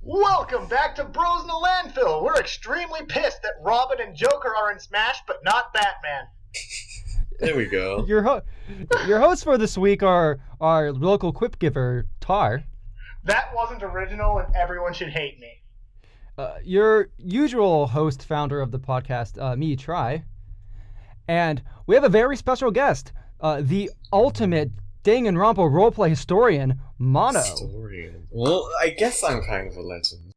Welcome back to Bros in the Landfill. We're extremely pissed that Robin and Joker are in Smash, but not Batman. There we go. Your hosts for this week are our local quip giver, TAR. That wasn't original, and everyone should hate me. Your usual host, founder of the podcast, me, Try. And we have a very special guest, the ultimate Danganronpa roleplay historian, Mono. Historian. Well, I guess I'm kind of a legend.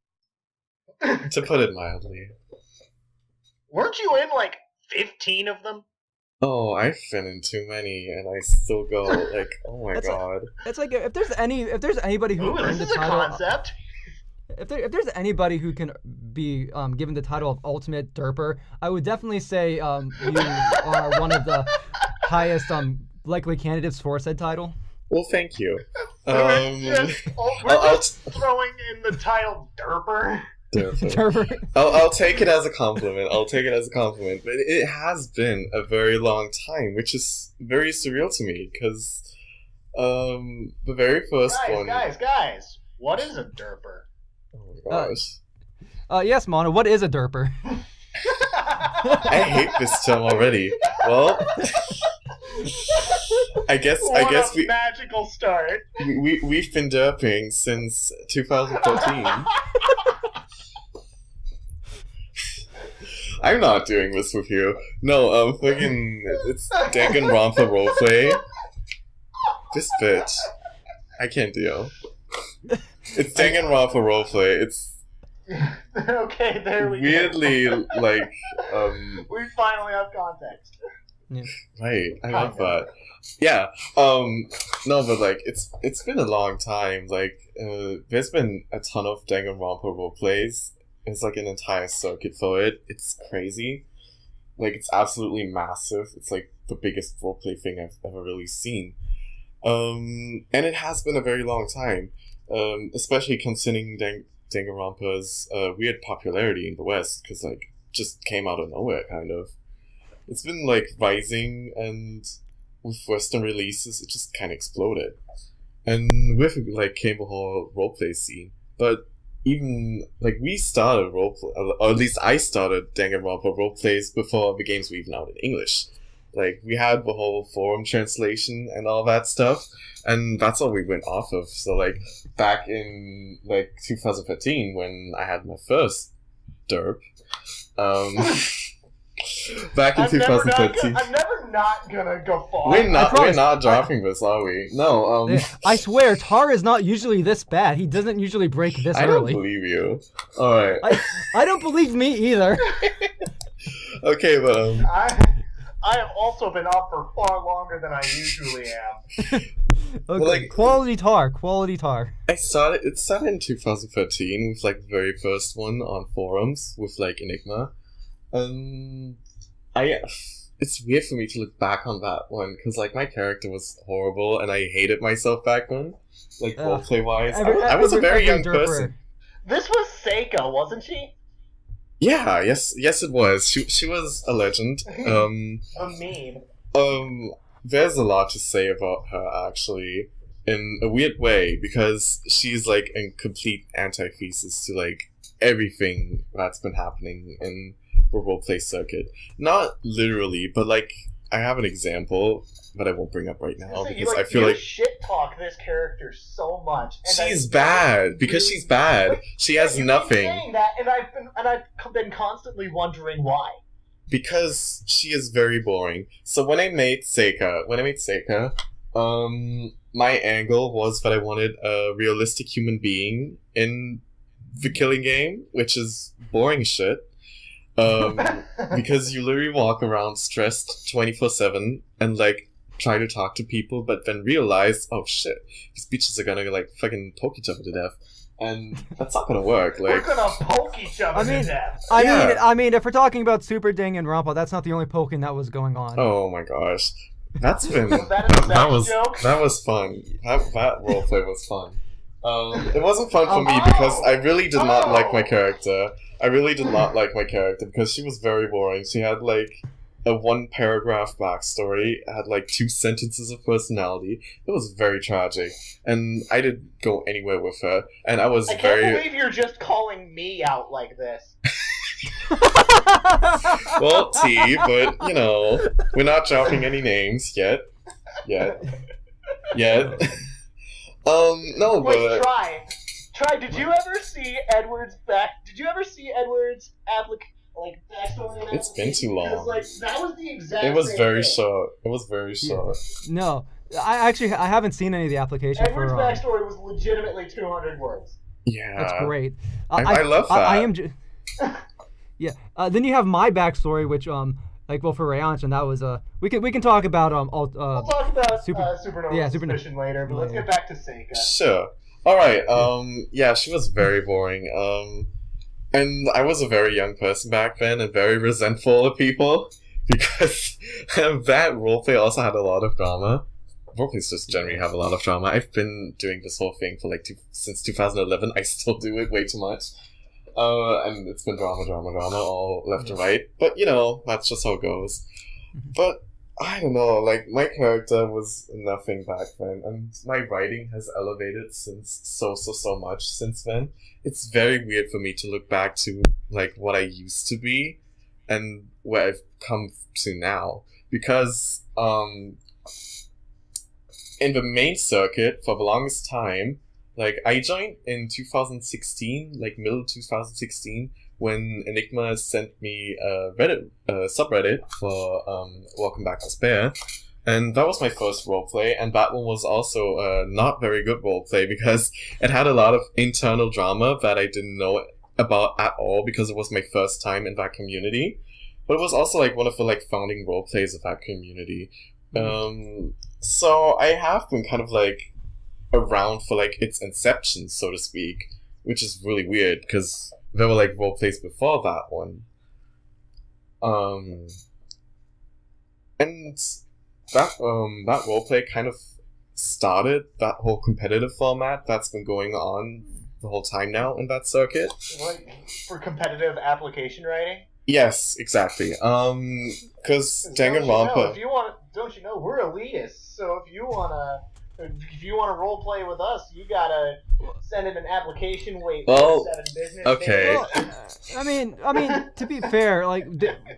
To put it mildly. Weren't you in like 15 of them? Oh, I've been in too many, and I still go like, oh my god. It's like if there's anybody who Ooh, this is a concept. If there's anybody who can be given the title of ultimate derper, I would definitely say you are one of the highest likely candidates for said title. Well, thank you. We're just throwing in the title derper. Derper. I'll take it as a compliment. But it has been a very long time, which is very surreal to me, because the very first one... Guys, what is a derper? Oh my gosh. Yes, Mono, what is a derper? I hate this term already. Well... I guess we magical start. We've been derping since 2013. I'm not doing this with you. No, it's Danganronpa roleplay. This bitch. I can't deal. It's Danganronpa roleplay. It's okay, there we weirdly go. like We finally have context. Yeah. Right, I love that. Yeah, no, but like it's been a long time. Like, there's been a ton of Danganronpa roleplays. It's like an entire circuit for it. It's crazy. Like, it's absolutely massive. It's like the biggest roleplay thing I've ever really seen. And it has been a very long time. Especially considering Danganronpa's weird popularity in the West, because like just came out of nowhere, kind of. It's been like rising, and with Western releases, it just kind of exploded. And with like came the whole roleplay scene. But even like we started roleplay, or at least I started Danganronpa roleplays before the games were even out in English. Like, we had the whole forum translation and all that stuff, and that's all we went off of. So like back in like 2015 when I had my first derp, back in 2013. I'm never not gonna go far. We're not dropping this, are we? No. I swear, Tar is not usually this bad. He doesn't usually break this I early. don't believe you. All right. I don't believe me either. Okay, but I have also been off for far longer than I usually am. Okay, well, like, quality tar. It started in 2013 with like the very first one on forums with like Enigma. It's weird for me to look back on that one, because like my character was horrible and I hated myself back then, like roleplay wise. I was a very young person. This was Seika, wasn't she? Yeah, yes it was. She was a legend. A meme. There's a lot to say about her, actually, in a weird way, because she's like a complete antithesis to like everything that's been happening in the roleplay circuit. Not literally, but like I have an example that I won't bring up right now, because I feel like shit talk this character so much. And she's bad because she's bad. She has nothing. Saying that, and I've been constantly wondering why. Because she is very boring. So when I made Seika, my angle was that I wanted a realistic human being in the killing game, which is boring shit. Because you literally walk around stressed 24/7 and like try to talk to people, but then realize, oh shit, these bitches are gonna like fucking poke each other to death, and that's not gonna work. Like, we're gonna poke each other to death. I mean, if we're talking about Super Danganronpa, that's not the only poking that was going on. Oh my gosh, that's been that was fun. That roleplay was fun. It wasn't fun for me because I really did not like my character. Because she was very boring. She had like a one paragraph backstory. It had like 2 sentences of personality. It was very tragic, and I didn't go anywhere with her. And I was I can't very believe you're just calling me out like this. well, T. But you know, we're not dropping any names yet. No, Wait, but Try. Did you ever see Edward's backstory? it's been too long. Because like that was the exact. It was same very thing. short. It was very short. No, I haven't seen any of the application Edward's for. backstory was legitimately 200 words. Yeah, That's great. I love that. I am. Yeah. Then you have my backstory, which like well for Rayanch, and that was we can talk about We'll talk about Supernova yeah, Suspicion later, but let's get back to Seika. Sure. All right. Yeah, she was very boring. And I was a very young person back then, and very resentful of people because that roleplay also had a lot of drama. Roleplays just generally have a lot of drama. I've been doing this whole thing for like since 2011. I still do it way too much. And it's been drama, all left and right. But, you know, that's just how it goes. But, I don't know, like, my character was nothing back then, and my writing has elevated since so much since then. It's very weird for me to look back to, like, what I used to be, and where I've come to now. Because, in the main circuit, for the longest time, like, I joined in 2016, like, middle 2016, when Enigma sent me a Reddit subreddit for Welcome Back to Spare. And that was my first roleplay, and that one was also a not very good roleplay because it had a lot of internal drama that I didn't know about at all because it was my first time in that community. But it was also like one of the like founding roleplays of that community. So I have been kind of like around for like its inception, so to speak, which is really weird because there were like roleplays before that one. And that roleplay kind of started that whole competitive format that's been going on the whole time now in that circuit. Like, for competitive application writing? Yes, exactly. Because Danganronpa... Don't you know, we're elitists, so if you wanna role play with us, you gotta send in an application, wait 7 business okay. days. I mean, to be fair, like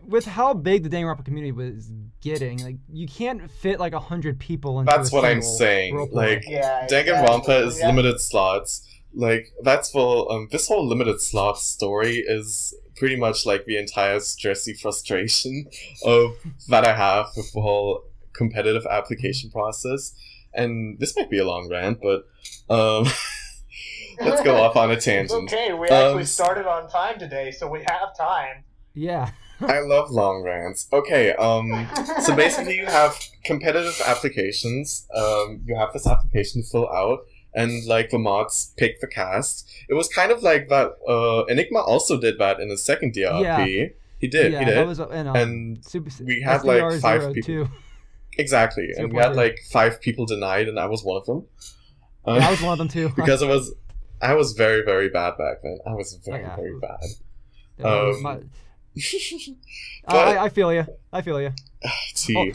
with how big the Danganronpa community was getting, like you can't fit like 100 people into. That's what I'm saying. Like, yeah, Danganronpa is limited slots. Like, that's for this whole limited slot story is pretty much like the entire stressy frustration of that I have with the whole competitive application process. And this might be a long rant, but let's go off on a tangent. It's okay, we actually started on time today, so we have time. Yeah. I love long rants. Okay, so basically you have competitive applications. You have this application to fill out, and like the mods pick the cast. It was kind of like that. Enigma also did that in the second DRRP. Yeah. He did. That was, and we had SDR like 5 people. Too. Exactly, and we had like 5 people denied, and I was one of them. I was one of them too. Because I was very, very bad back then. I was very, very bad. I feel you. T.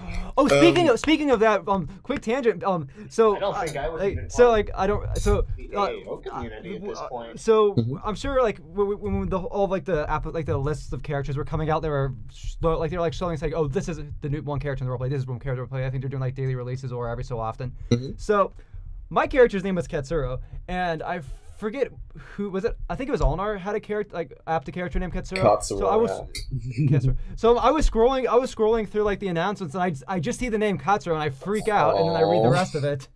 Speaking of that, quick tangent. So I don't think I would even so like I don't so the AO community at this point. So I'm sure like when all like the lists of characters were coming out, they were showing saying, oh, this is the new one character in the roleplay. This is one character in the roleplay. I think they're doing like daily releases or every so often. So my character's name was Katsuro, and I forget who was it. I think it was Ulnar had a character a character named Katsuro. Katsuro, so I was Katsuro. So I was scrolling through like the announcements, and I just see the name Katsuro, and I freak out, and then I read the rest of it.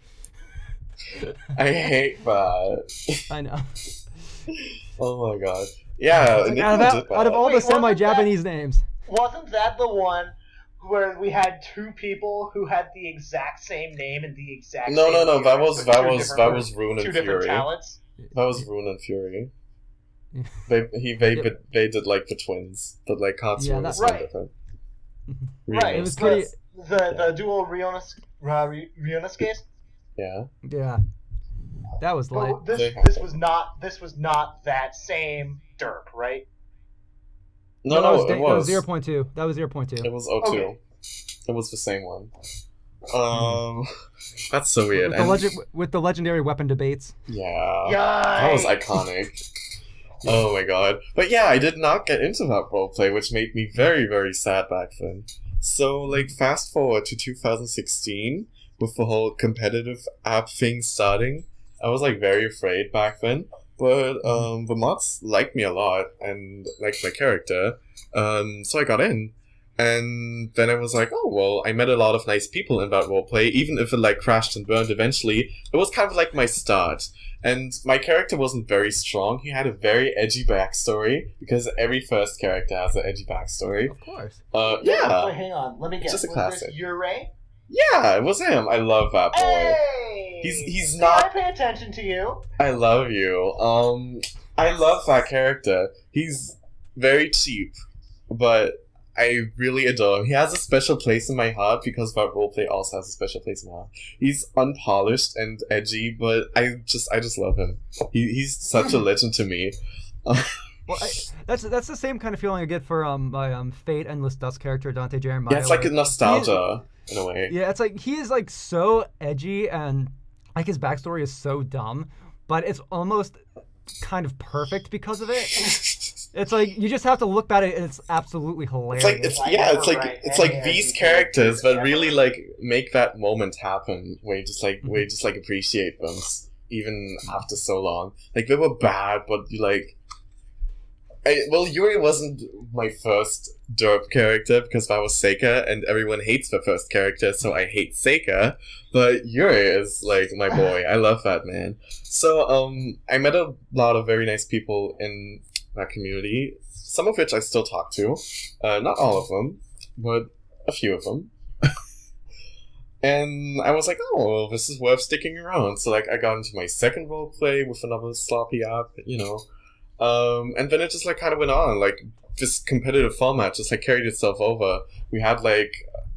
I hate that. I know. Oh my god. Yeah. Like out of all the semi-Japanese names. Wasn't that the one where we had 2 people who had the exact same name and the exact same No. That appearance, was Rune and 2 Fury. different talents? That was Rune and Fury. They did like the twins, but like Katsuro was so different. Right. It was pretty. The dual Rionas case. Yeah. Yeah. That was like. This was not that same Dirk, right? No, it was. That was 0.2. That was 0.2. It was O2. Okay. It was the same one. That's so weird. With the legendary weapon debates. Yeah. Yikes. That was iconic. Oh my god. But yeah, I did not get into that roleplay, which made me very, very sad back then. So, like, fast forward to 2016, with the whole competitive app thing starting, I was, like, very afraid back then. But the mods liked me a lot and liked my character. So I got in. And then I was like, oh, well, I met a lot of nice people in that roleplay, even if it, like, crashed and burned eventually. It was kind of like my start. And my character wasn't very strong. He had a very edgy backstory, because every first character has an edgy backstory. Of course. Yeah. Wait, hang on. Let me guess. Just a Was classic. this Ure? Yeah, it was him. I love that boy. Hey! He's See, not... I pay attention to you. I love you. I love that character. He's very cheap, but I really adore him. He has a special place in my heart because that roleplay also has a special place in my heart. He's unpolished and edgy, but I just love him. He's such a legend to me. Well, that's the same kind of feeling I get for my Fate Endless Dust character Dante Jeremiah. Yeah, it's like a nostalgia in a way. Yeah, it's like he is like so edgy and like his backstory is so dumb, but it's almost kind of perfect because of it. It's like you just have to look at it and it's absolutely hilarious. It's like these characters that really like make that moment happen where you just like appreciate them even after so long. Like they were bad, but you like Yuri wasn't my first DRRP character because that was Seika, and everyone hates the first character, so I hate Seika. But Yuri is like my boy. I love that man. So I met a lot of very nice people in that community, some of which I still talk to. Not all of them, but a few of them. And I was like, oh, well, this is worth sticking around. So like I got into my second roleplay with another sloppy app, you know. And then it just like kind of went on, like this competitive format just like carried itself over. We had like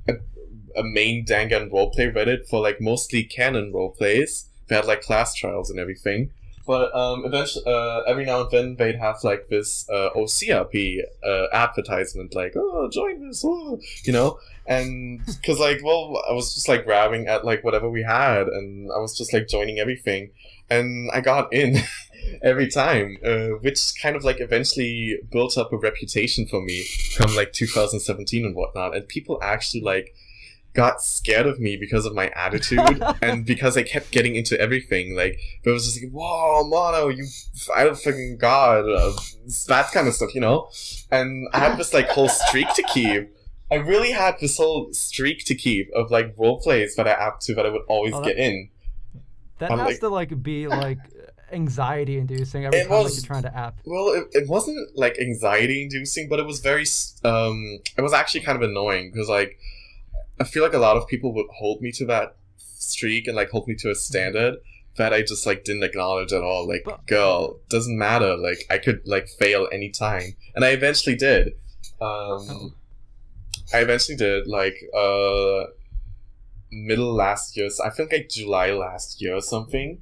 a main Dangan roleplay Reddit for like mostly canon roleplays. They had like class trials and everything. But eventually, every now and then they'd have like this OCRP advertisement, like, oh, join this, whoa, you know? And because like, well, I was just like grabbing at like whatever we had, and I was just like joining everything. And I got in every time, which kind of like eventually built up a reputation for me from like 2017 and whatnot. And people actually like got scared of me because of my attitude and because I kept getting into everything. Like, it was just like, whoa, Mono, you, I don't fucking god, that kind of stuff, you know? And I had this like whole streak to keep. I really had this whole streak to keep of like roleplays that I apt to that I would always get in. That has like, to like be like anxiety inducing every time like you're trying to app. Well, it wasn't like anxiety inducing, but it was very it was actually kind of annoying because like I feel like a lot of people would hold me to that streak and like hold me to a standard that I just like didn't acknowledge at all. Like, girl, doesn't matter. Like, I could like fail anytime, and I eventually did. I eventually did like middle last year. So I think like July last year or something.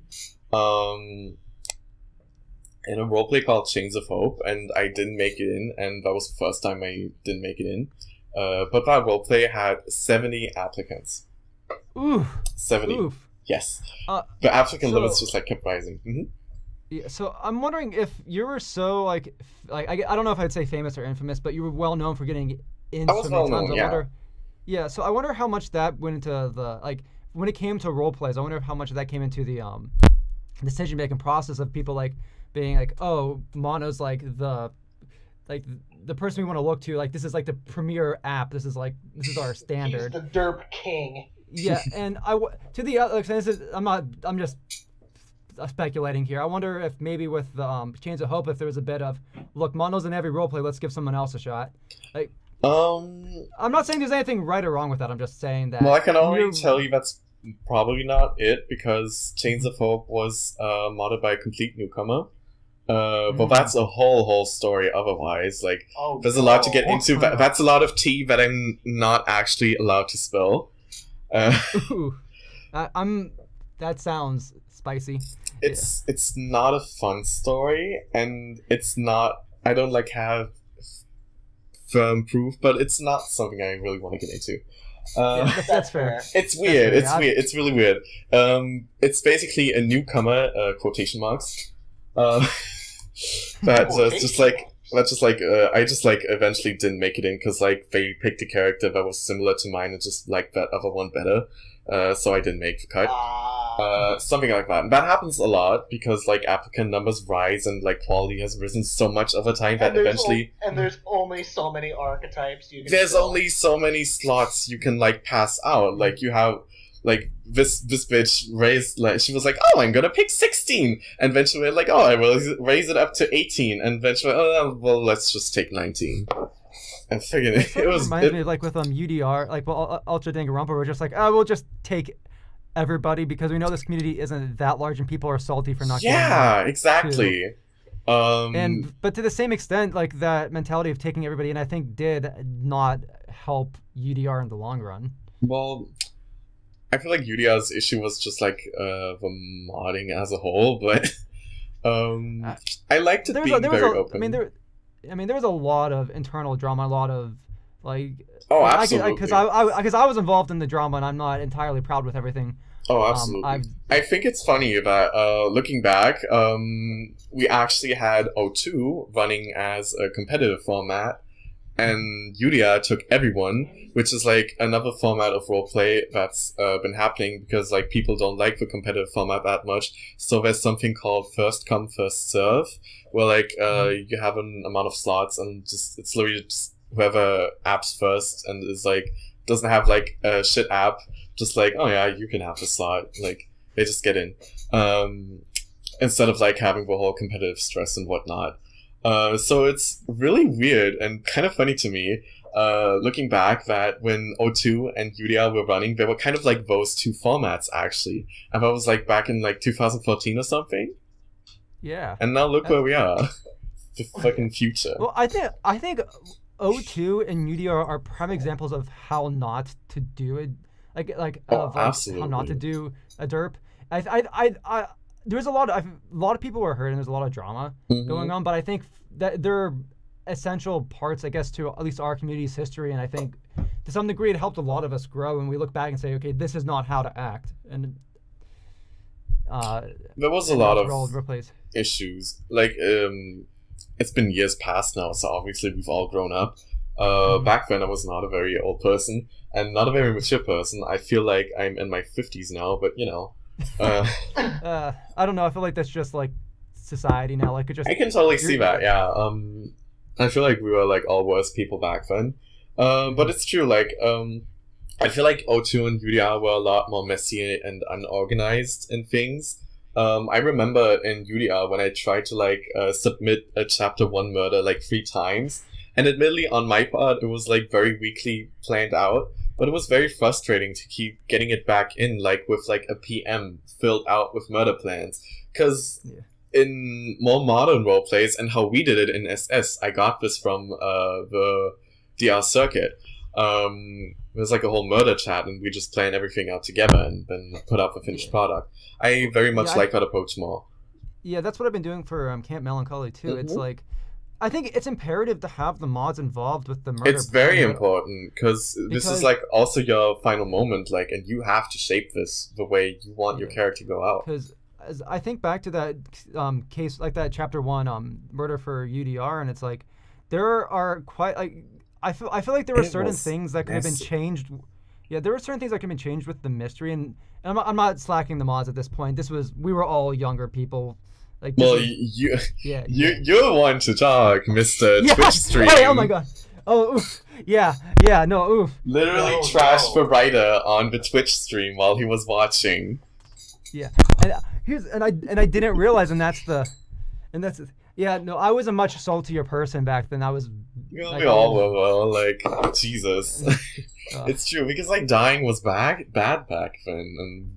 In a roleplay called Chains of Hope, and I didn't make it in, and that was the first time I didn't make it in. But that roleplay had 70 applicants. Oof. 70. Oof. Yes. The applicant limits just like kept rising. Mm-hmm. Yeah, so I'm wondering if you were so like I don't know if I'd say famous or infamous, but you were well known for getting in I was so many well times. known, I wonder, yeah, so I wonder how much that went into the like when it came to roleplays. I wonder how much of that came into the decision making process of people like being like, oh, Mono's like the person we want to look to, like this is like the premier app. This is our standard. He's the DRRP king. Yeah, and I'm just speculating here. I wonder if maybe with the Chains of Hope, if there was a bit of, look, Mono's in every roleplay, let's give someone else a shot. Like, I'm not saying there's anything right or wrong with that. I'm just saying that. Well, I can already tell you that's probably not it, because Chains of Hope was modded by a complete newcomer. But that's a whole story otherwise. Like, there's a lot to get into. That's a lot of tea that I'm not actually allowed to spill. Ooh. That sounds spicy. It's not a fun story, and it's not. I don't like have proof, but it's not something I really want to get into. That's fair. It's weird. That's fair. Weird. It's really weird. It's basically a newcomer, quotation marks. That's just like I just like eventually didn't make it in because like they picked a character that was similar to mine and just liked that other one better. So I didn't make the cut. Something like that. And that happens a lot because like applicant numbers rise and like quality has risen so much over time that eventually. And there's only so many archetypes you can. There's only so many slots you can like pass out. Like you have. Like, this bitch raised, like, she was like, oh, I'm gonna pick 16! And then she went like, oh, I will raise it up to 18. And then she went, oh, well, let's just take 19. And figured it was... reminds me of, like, with UDR, like, well, Ultra Danganronpa, we're just like, oh, we'll just take everybody because we know this community isn't that large and people are salty for not getting Yeah, exactly. But to the same extent, like, that mentality of taking everybody in, I think, did not help UDR in the long run. Well... I feel like UDR's issue was just like the modding as a whole, but I liked it being very open. I mean, there was a lot of internal drama, a lot of like. Oh, absolutely. Because I was involved in the drama, and I'm not entirely proud with everything. Oh, absolutely. I think it's funny that looking back, we actually had O2 running as a competitive format. And UDR took everyone, which is like another format of roleplay that's been happening because like people don't like the competitive format that much. So there's something called first come first serve, where like you have an amount of slots and just it's literally just whoever apps first and is like doesn't have like a shit app, just like oh yeah you can have the slot, like they just get in, instead of like having the whole competitive stress and whatnot. So it's really weird and kind of funny to me, looking back, that when O2 and UDR were running, they were kind of like those two formats, actually. And that was like back in like 2014 or something. Yeah. And now look where we are. The fucking future. Well, I think O2 and UDR are prime examples of how not to do it. Absolutely. How not to do a derp. There's a lot of people were hurt and there's a lot of drama going on, but I think that they're essential parts, I guess, to at least our community's history, and I think to some degree it helped a lot of us grow, and we look back and say, okay, this is not how to act. And there was a lot of issues. Like, it's been years past now, so obviously we've all grown up. Back then I was not a very old person and not a very mature person. I feel like I'm in my 50s now, but you know. I don't know. I feel like that's just like society now. Like it just. I can totally see that. Yeah. I feel like we were like all worse people back then. But it's true. Like I feel like O2 and UDR were a lot more messy and unorganized in things. I remember in UDR when I tried to like submit a chapter 1 murder like 3 times, and admittedly on my part it was like very weakly planned out. But it was very frustrating to keep getting it back in, like, with, like, a PM filled out with murder plans. Because in more modern roleplays, and how we did it in SS, I got this from the DR circuit. There's, like, a whole murder chat, and we just plan everything out together and then put out the finished product. I very much like that approach more. Yeah, that's what I've been doing for Camp Melancholy, too. It's, like... I think it's imperative to have the mods involved with the murder. It's very important because this is like also your final moment, like, and you have to shape this the way you want your character to go out. Because as I think back to that case, like that chapter 1 murder for UDR, and it's like there are quite like I feel like there were certain things that could have been changed. Yeah, there were certain things that could have been changed with the mystery, and I'm not slacking the mods at this point. We were all younger people. Like, well, you're one to talk, Mr. Twitch stream. Hey, oh my god. Oh, oof. Yeah, oof. Literally trashed the writer on the Twitch stream while he was watching. Yeah, and I didn't realize, I was a much saltier person back then. I was. We all were, like, Jesus. It's true because like dying was bad back then, and.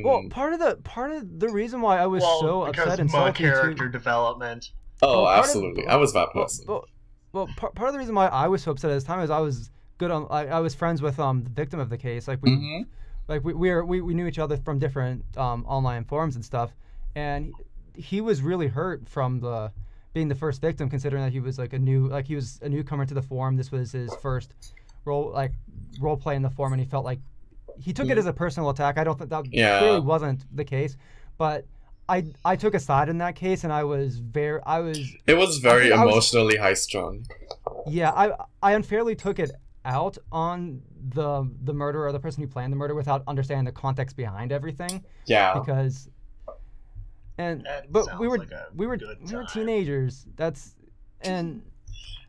Well, part of the reason why I was so upset and salty character development. Oh, absolutely, I was that person. Well, part of the reason why I was so upset at this time is I was good on. I was friends with the victim of the case. Like we knew each other from different online forums and stuff, and he was really hurt from the being the first victim, considering that he was like he was a newcomer to the forum. This was his first role play in the forum, and he felt like he took it as a personal attack. I don't think that clearly wasn't the case, but I took a side in that case, and it was very emotionally high-strung. Yeah, I unfairly took it out on the murderer or the person who planned the murder without understanding the context behind everything. Yeah. Because we were teenagers. That's funny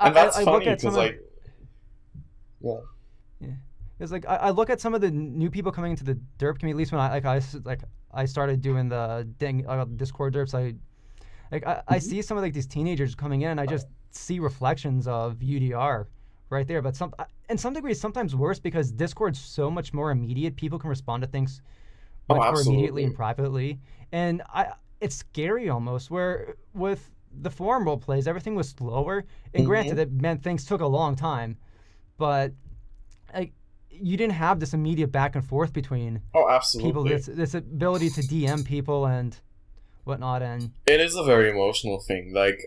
look at some like It's like I look at some of the new people coming into the derp community. At least when I started doing the Discord derps, I see some of like these teenagers coming in, and I just see reflections of UDR right there. But in some degree, sometimes worse, because Discord's so much more immediate. People can respond to things much more immediately and privately, and it's scary almost. Where with the forum role plays, everything was slower, and granted, it meant things took a long time, but you didn't have this immediate back and forth between people. This ability to DM people and whatnot, and it is a very emotional thing. Like,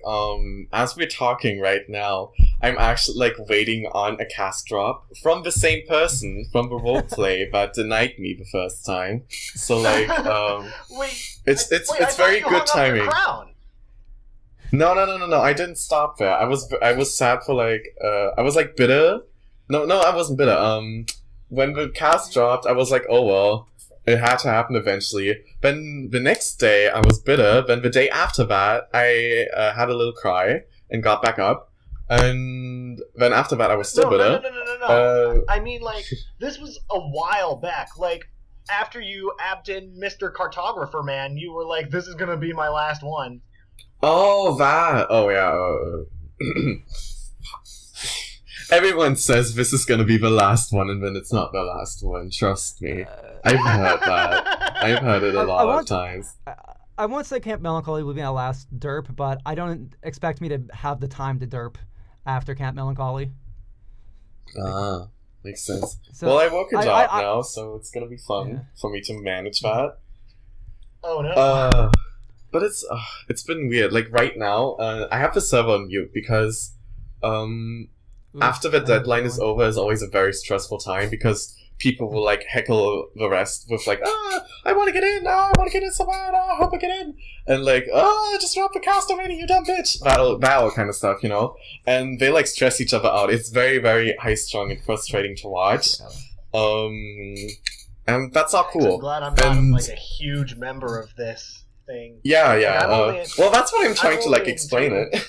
as we're talking right now, I'm actually like waiting on a cast drop from the same person from the roleplay that denied me the first time. So like, it's very good timing. No. I didn't stop there. I was sad for like, I was like bitter. No, I wasn't bitter. When the cast dropped, I was like, oh well, it had to happen eventually. Then the next day, I was bitter. Then the day after that, I had a little cry and got back up. And then after that, I was still bitter. No. I mean, like, this was a while back. Like, after you apped in Mr. Cartographer Man, you were like, this is gonna be my last one. Oh, that. Oh, yeah. Everyone says this is gonna be the last one, and then it's not the last one. Trust me. I've heard that. I've heard it a lot of times. I won't say Camp Melancholy will be my last derp, but I don't expect me to have the time to derp after Camp Melancholy. Makes sense. So, well, I work a job now, so it's gonna be fun for me to manage that. Oh no. But it's been weird. Like right now, I have the server on mute because after the deadline is over is always a very stressful time, because people will like heckle the rest with like, I want to get in, I want to get in so bad, I hope I get in, and like, just drop the cast already, you dumb bitch, battle kind of stuff, you know, and they like stress each other out. It's very, very high strung and frustrating to watch, and that's not cool. I'm glad I'm not like a huge member of this thing. Yeah. Well, that's why I'm trying to like explain it.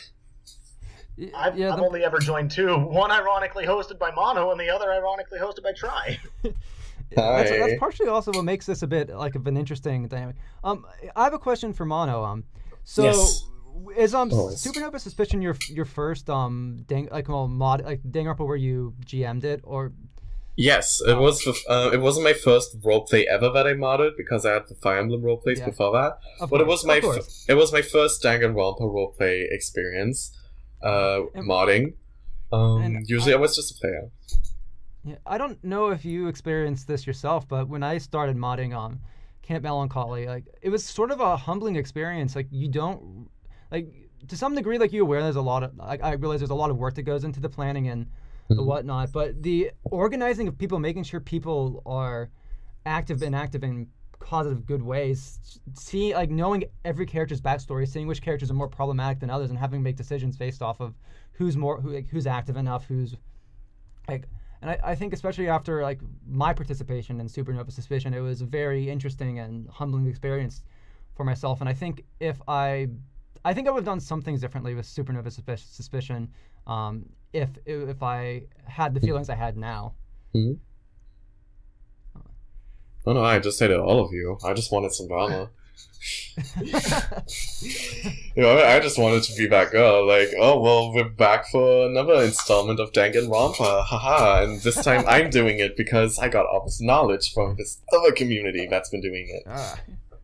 I've only ever joined two. One ironically hosted by Mono, and the other ironically hosted by Try. That's partially also what makes this a bit like of an interesting dynamic. I have a question for Mono. So yes. Is Supernova Suspicion your first Danganronpa where you GM'd it, or? Yes, it was. It wasn't my first roleplay ever that I modded, because I had the Fire Emblem roleplays before that. But it was my first Danganronpa roleplay experience. Modding. Usually I was just a player. Yeah, I don't know if you experienced this yourself, but when I started modding Camp Melancholy, like it was sort of a humbling experience. Like you don't to some degree, like you're aware there's a lot of I realize there's a lot of work that goes into the planning and the whatnot, but the organizing of people, making sure people are active in positive, good ways, knowing every character's backstory, seeing which characters are more problematic than others, and having to make decisions based off of who's active enough, who's like. And I think especially after like my participation in Supernova Suspicion, it was a very interesting and humbling experience for myself. And I think I would have done some things differently with Supernova Suspicion if I had the feelings I had now. Mm-hmm. Oh no, I just hated all of you. I just wanted some drama. I just wanted to be that girl. Like, oh well, we're back for another installment of Danganronpa, haha! And this time I'm doing it because I got all this knowledge from this other community that's been doing it.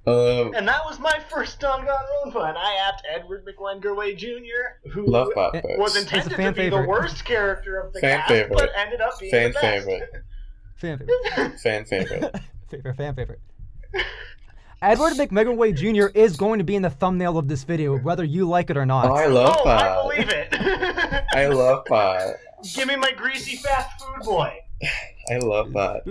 And that was my first Danganronpa, and I apped Edward McWengerway Jr., who was intended to be the worst character of the cast, but ended up being the best. Fan favorite. Fan favorite. Fan favorite. Edward McMegarway Jr. is going to be in the thumbnail of this video, whether you like it or not. Oh, I love that. I believe it. I love that. Give me my greasy fast food boy. I love that.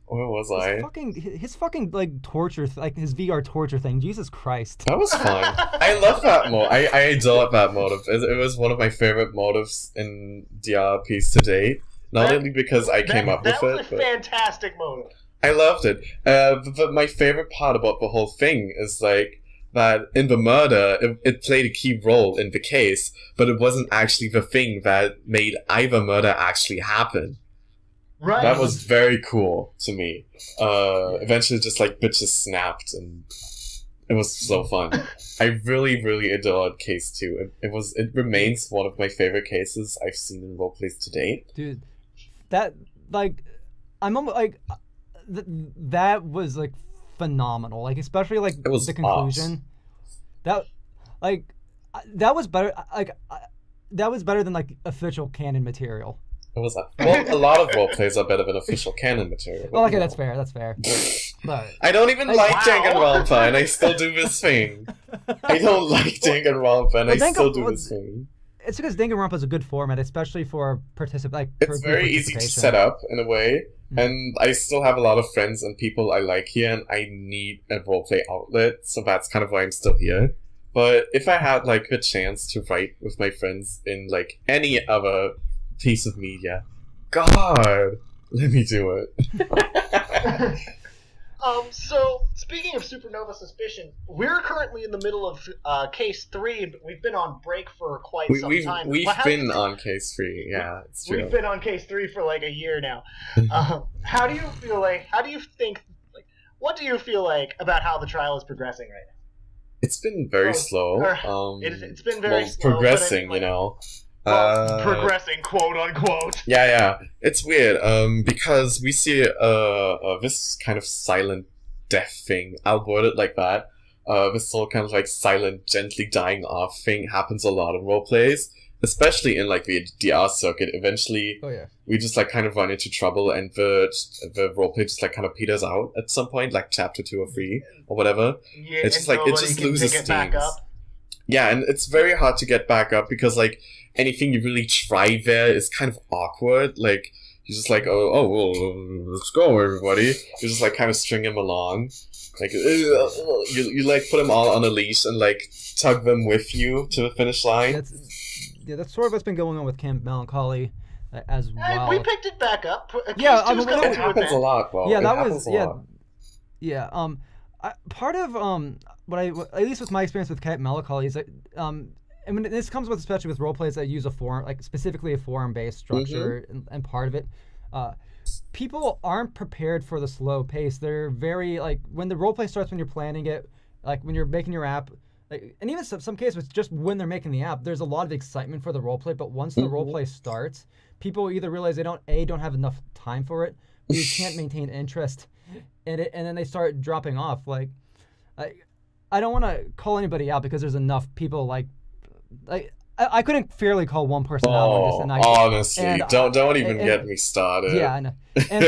Where was I? His fucking like torture, like his VR torture thing. Jesus Christ. That was fun. I love that mode. I adore that motive. It was one of my favorite motives in DRRPs to date. Not only because I came up with it. That was a fantastic motive. I loved it. But my favorite part about the whole thing is like that in the murder, it played a key role in the case, but it wasn't actually the thing that made either murder actually happen. Right. That was very cool to me. Eventually just like bitches snapped and it was so fun. I really, really adored Case 2. It remains one of my favorite cases I've seen in roleplays to date. Dude, that like I'm almost like that was like phenomenal. Like especially like it was the conclusion. Awesome. That was better. That was better than like official canon material. What was that? Well, a lot of roleplays are better than official canon material. Well, okay, that's fair. That's fair. But I don't even like Danganronpa, and I still do this thing. I don't like Danganronpa, and I still do this thing. It's because Danganronpa is a good format, especially for It's very easy to set up in a way, and I still have a lot of friends and people I like here, and I need a roleplay outlet, so that's kind of why I'm still here. But if I had like a chance to write with my friends in like any other piece of media, God, let me do it. So speaking of Supernova Suspicion, we're currently in the middle of Case 3, but we've been on break for quite some time. We've been on Case 3, yeah, it's true. We've been on Case 3 for like a year now. What do you feel like about how the trial is progressing right now? It's been very slow. It's been very slow. Progressing, you know. Progressing, quote unquote. Yeah. It's weird, because we see this kind of silent death thing. I'll word it like that. This whole kind of like silent, gently dying off thing happens a lot in roleplays, especially in like the DR circuit. Eventually, we just like kind of run into trouble, and the roleplay just like kind of peters out at some point, like chapter 2 or 3 or whatever. Yeah, it's just like it just loses steam. Yeah, and it's very hard to get back up because like anything you really try there is kind of awkward. Like you're just like, oh well, let's go, everybody. You just like kind of string him along, like you like put them all on a leash and like tug them with you to the finish line. That's sort of what's been going on with Camp Melancholy as well. We picked it back up. Yeah, I mean, it happens a lot. Well, yeah, that was yeah. Part of at least with my experience with Camp Melancholy is that I mean, this comes with especially with roleplays that use a forum, like specifically a forum-based structure, and part of it, people aren't prepared for the slow pace. They're very like when the roleplay starts, when you're planning it, like when you're making your app, like, and even some cases just when they're making the app, there's a lot of excitement for the roleplay. But once the roleplay starts, people either realize they don't have enough time for it, or you can't maintain interest in it, and then they start dropping off. Like, I don't want to call anybody out because there's enough people like I couldn't fairly call one person out on this, and honestly, don't even get me started. Yeah, I know. And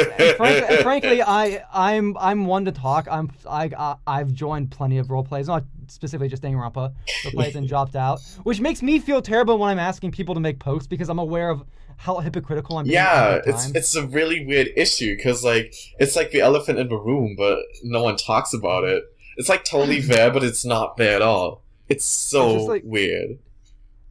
frankly, I'm one to talk. I've joined plenty of roleplays, not specifically just Danganronpa roleplays, and dropped out, which makes me feel terrible when I'm asking people to make posts because I'm aware of how hypocritical I'm being. Yeah, it's a really weird issue because like it's like the elephant in the room, but no one talks about it. It's like totally there, but it's not there at all. It's so weird.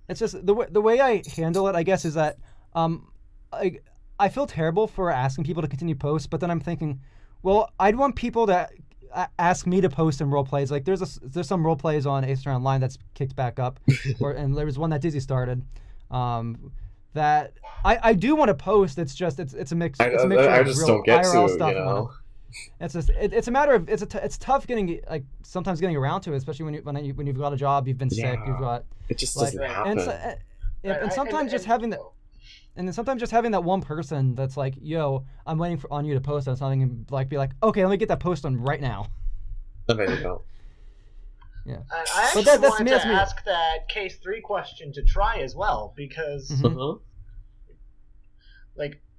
It's just the way I handle it, I guess, is that I feel terrible for asking people to continue posts, but then I'm thinking, well, I'd want people to ask me to post in role plays. Like there's some role plays on Acer Online that's kicked back up, and there was one that Dizzy started. That I do want to post. It's just it's a mix. It's a mixture I of just real don't get IRL to, stuff. you know. It's just it's a matter of it's tough getting like sometimes getting around to it, especially when you've got a job, you've been sick, you've got it just doesn't happen. And sometimes just having that. And then sometimes just having that one person that's like, yo, I'm waiting on you to post on something, and like be like, okay, let me get that post on right now. There you go. Yeah. I actually wanted to ask that Case 3 question to Try as well, because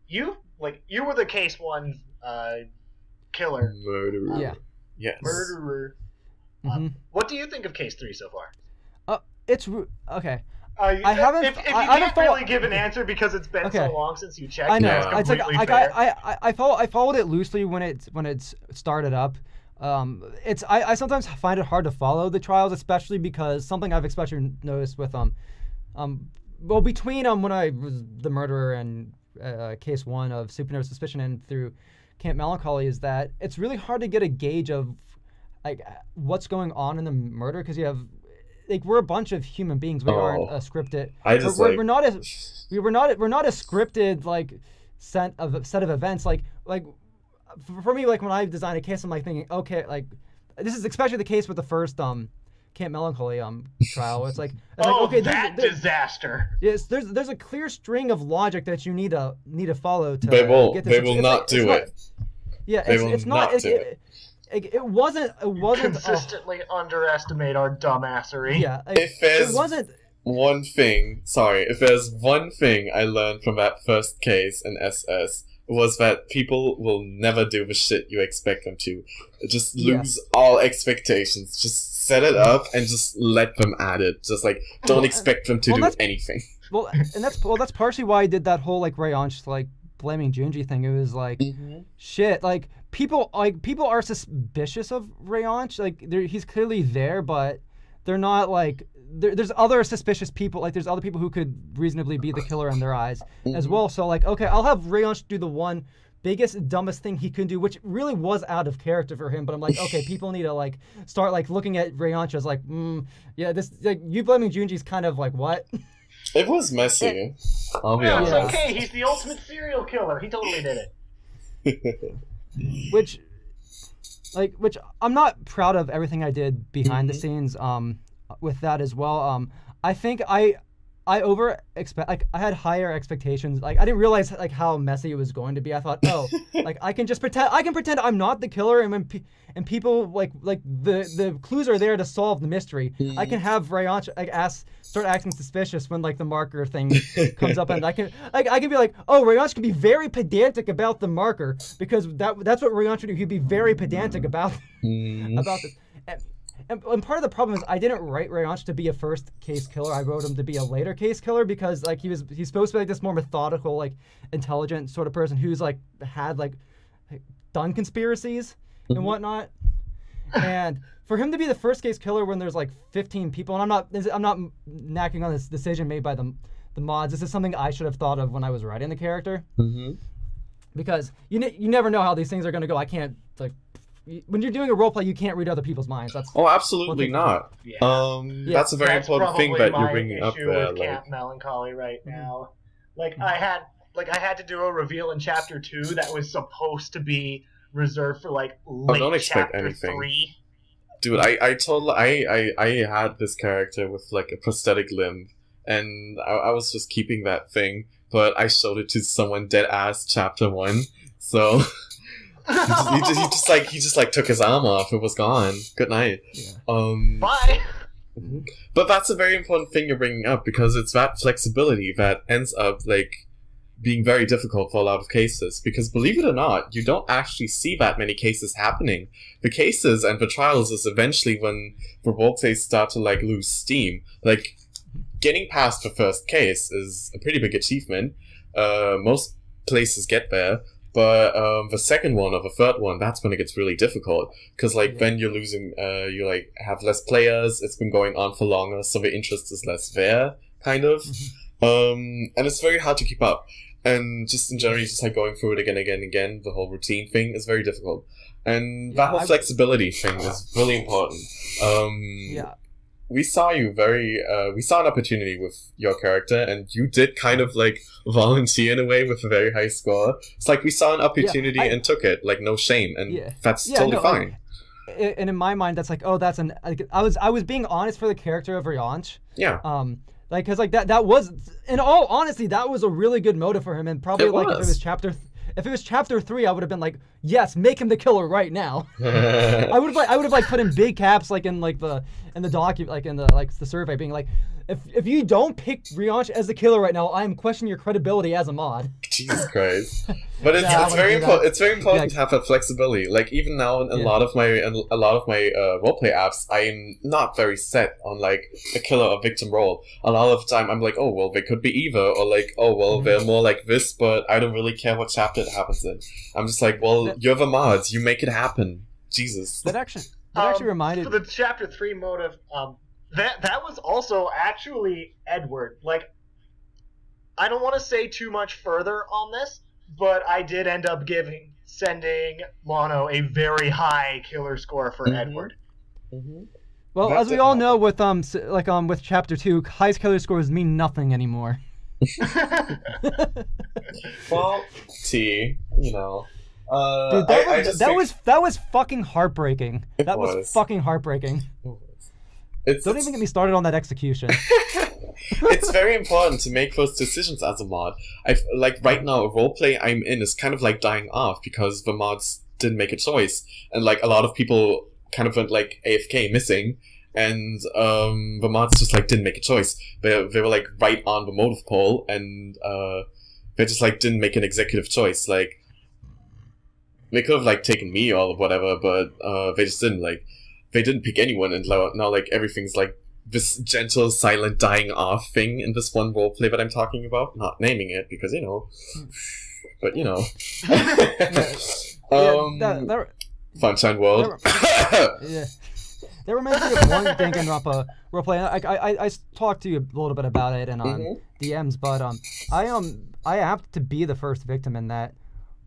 you were the Case 1 killer. Murderer. Yeah. Yes. Murderer. What do you think of case 3 so far? It's okay. I haven't. If you can't really give an answer because it's been so long since you checked, I know. That's It's like fair. I followed it loosely when it's started up. I sometimes find it hard to follow the trials, especially because something I've especially noticed with between when I was the murderer and case 1 of Supernova Suspicion and through Camp Melancholy is that it's really hard to get a gauge of like what's going on in the murder because you have. Like we're a bunch of human beings. We aren't scripted. We're not a scripted like set of events. Like for me, like when I design a case, I'm like thinking, okay, like this is especially the case with the first Camp Melancholy trial. It's like okay, that disaster. Yes, there's a clear string of logic that you need to follow to. They will. Get this. They will not do it. Yeah, it's not. It wasn't consistently underestimate our dumbassery. Yeah, if there's one thing I learned from that first case in SS was that people will never do the shit you expect them to. Just lose all expectations. Just set it up and just let them at it. Just like don't expect them to do anything. Well, and that's partially why I did that whole like Rayonch like blaming Junji thing. It was like shit. Like people are suspicious of Rayonch. Like he's clearly there, but they're not like. There's other suspicious people, like there's other people who could reasonably be the killer in their eyes as well. So like, okay, I'll have Rayonch do the one biggest, dumbest thing he could do, which really was out of character for him. But I'm like, okay, people need to like start like looking at Rayonch as like, yeah, this like you blaming Junji's kind of like what? It was messy. I'll be honest. It's okay. He's the ultimate serial killer. He totally did it. Which I'm not proud of everything I did behind the scenes. With that as well, I think I had higher expectations. Like I didn't realize like how messy it was going to be. I thought, like I can pretend I'm not the killer, and people like the clues are there to solve the mystery. I can have Rayonch start acting suspicious when like the marker thing comes up, and I can be like, oh, Rayonch can be very pedantic about the marker because that's what Rayonch would do. He'd be very pedantic about this. And part of the problem is I didn't write Rayonch to be a first case killer. I wrote him to be a later case killer because like he's supposed to be like this more methodical, like intelligent sort of person who's like had like done conspiracies and whatnot. And for him to be the first case killer when there's like 15 people, and I'm not knacking on this decision made by the mods. This is something I should have thought of when I was writing the character. Because you never know how these things are going to go. I can't like. When you're doing a roleplay, you can't read other people's minds. That's absolutely not. Yeah. That's a very important thing that you're bringing up there. With Camp Melancholy right now. Like I had to do a reveal in chapter 2 that was supposed to be reserved for like late don't expect chapter anything. 3. Dude, I had this character with like a prosthetic limb, and I was just keeping that thing, but I showed it to someone dead ass chapter 1, so. he just took his arm off. It was gone. Good night. Yeah. Bye. But that's a very important thing you're bringing up because it's that flexibility that ends up like being very difficult for a lot of cases. Because believe it or not, you don't actually see that many cases happening. The cases and the trials is eventually when the roleplays start to like lose steam. Like getting past the first case is a pretty big achievement. Most places get there. But the second one or the third one, that's when it gets really difficult. Because, like, then you're losing, you, like, have less players, it's been going on for longer, so the interest is less there, kind of. And it's very hard to keep up. And just in general, just, like, going through it again, the whole routine thing is very difficult. And that whole flexibility thing is really important. We saw we saw an opportunity with your character, and you did kind of like volunteer in a way with a very high score. It's like we saw an opportunity and took it, like no shame, and that's totally fine. And in my mind, that's like, oh, that's I was being honest for the character of Rayonch. Yeah. Like, cause like that was, in all honesty, that was a really good motive for him, and probably like if it was chapter 3, I would have been like, yes, make him the killer right now. I would have like put in big caps like in like the document, like in the like the survey, being like, if you don't pick Rianch as the killer right now, I am questioning your credibility as a mod. Jesus Christ! But it's very important. It's very important to have that flexibility. Like even now in a lot of my roleplay apps, I'm not very set on like a killer or victim role. A lot of the time, I'm like, oh well, they could be either, or like, oh well, they're more like this, but I don't really care what chapter it happens in. I'm just like, well, you're the mods, you make it happen. Jesus. That actually reminded for the chapter 3 motive. That was also actually Edward. Like, I don't want to say too much further on this, but I did end up sending Mono a very high killer score for Edward. Well, as we all know, with with chapter 2, highest killer scores mean nothing anymore. Well, T, you know. Dude, that was fucking heartbreaking. That was fucking heartbreaking. Don't even get me started on that execution. It's very important to make those decisions as a mod. Like right now, a roleplay I'm in is kind of like dying off because the mods didn't make a choice, and like a lot of people kind of went like AFK missing, and the mods just like didn't make a choice. They were like right on the motive poll, and they just like didn't make an executive choice. Like they could have like taken me or whatever, but they just didn't. Like they didn't pick anyone, and now like everything's like this gentle, silent dying off thing in this one roleplay that I'm talking about. Not naming it because you know, but you know, Funshine World. There reminds me of one Danganronpa roleplay. I talked to you a little bit about it and on DMs, but I apt to be the first victim in that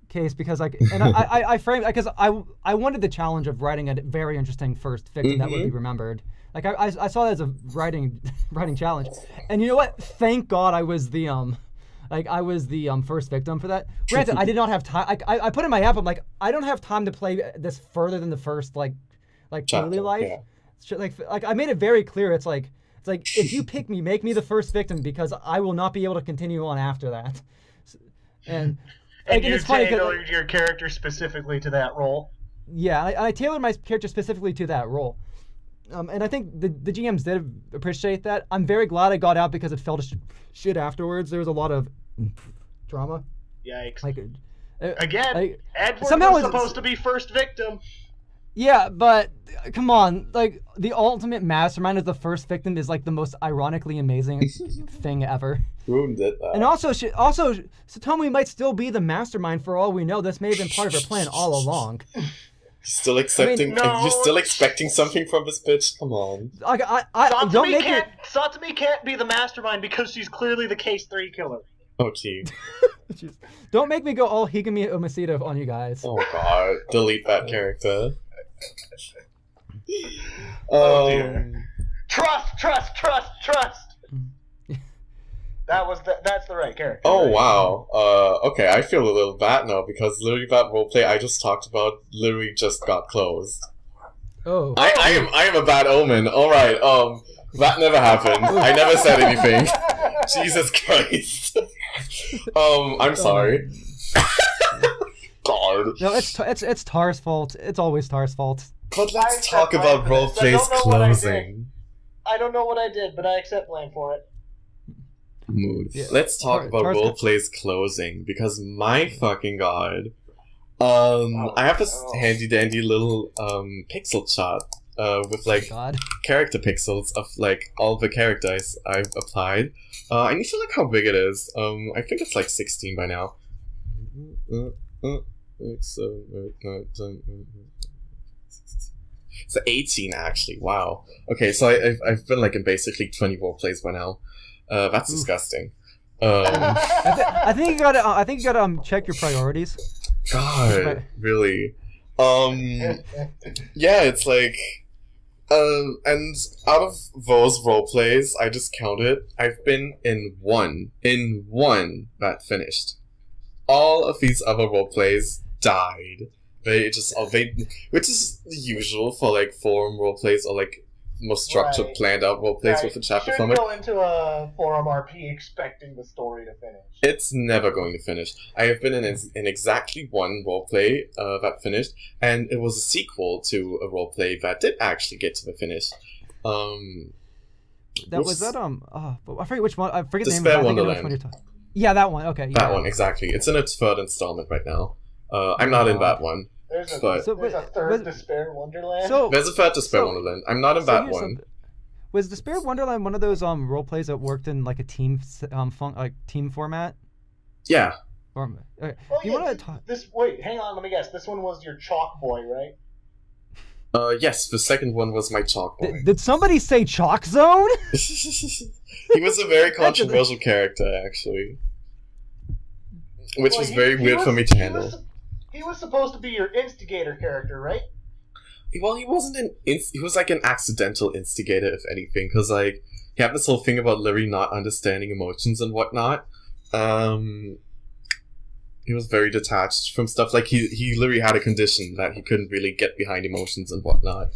case because I framed because I wanted the challenge of writing a very interesting first victim that would be remembered. Like I saw that as a writing challenge, and you know what? Thank God I was the first victim for that. Granted, I did not have time. I put in my app. I'm like, I don't have time to play this further than the first like daily life. Yeah. Like I made it very clear. It's like if you pick me, make me the first victim because I will not be able to continue on after that. And you tailored your character specifically to that role. Yeah, I tailored my character specifically to that role. And I think the GMs did appreciate that. I'm very glad I got out because it fell to shit afterwards. There was a lot of drama. Yikes. Edward was supposed to be first victim. Yeah, but come on. Like, the ultimate mastermind as the first victim is like the most ironically amazing thing ever. Ruined it. And also Satomi might still be the mastermind for all we know. This may have been part of her plan all along. Still accepting? You're still expecting something from this bitch? Come on. Satsume can't be the mastermind because she's clearly the Case 3 killer. Oh, gee. Don't make me go all Higami Umasita on you guys. Oh, God. Delete that character. Oh, dear. Trust! That's the right character. Oh, right? Wow. Okay, I feel a little bad now because literally that roleplay I just talked about literally just got closed. Oh. I am a bad omen. Alright, that never happened. I never said anything. Jesus Christ. I'm sorry. God. No, it's Tar's fault. It's always Tar's fault. But let's talk about roleplay's closing. I don't know what I did, but I accept blame for it. Yeah. Let's talk about roleplay's closing because my fucking god. I have this handy dandy little pixel chart with like character pixels of like all the characters I've applied. I need to look how big it is. I think it's like 16 by now. It's 18 actually. Wow. Okay, so I've been like in basically 20 roleplays by now. That's disgusting. I think you gotta check your priorities. God, really. Yeah, it's like, and out of those roleplays, I just counted. I've been in one that finished. All of these other roleplays died. Which is the usual for like forum roleplays or like more structured, planned out roleplays with a chapter from it. Go into a forum RP expecting the story to finish. It's never going to finish. I have been in exactly one roleplay that finished, and it was a sequel to a roleplay that did actually get to the finish. That was that I forget which one. I forget the name. Despair I think I know which Wonderland. one you're talking. Yeah, that one. Okay. That one, exactly. It's in its third installment right now. I'm not in that one. There's a, But- there's a third Despair Wonderland. So There's a third Despair Wonderland. I'm not in that here's one. something. Was Despair Wonderland one of those role plays that worked in like a team team format? Yeah. Or okay. Oh, Do you yeah, want to talk? wait, hang on, let me guess. This one was your Chalk Boy, right? Yes, the second one was my chalk boy. Did somebody say Chalk Zone? He was a very controversial character, actually. Which Well, was very weird for me to handle. He was supposed to be your instigator character, right? Well, he wasn't he was like an accidental instigator, if anything, because like he had this whole thing about literally not understanding emotions and whatnot. He was very detached from stuff. Like he literally had a condition that he couldn't really get behind emotions and whatnot.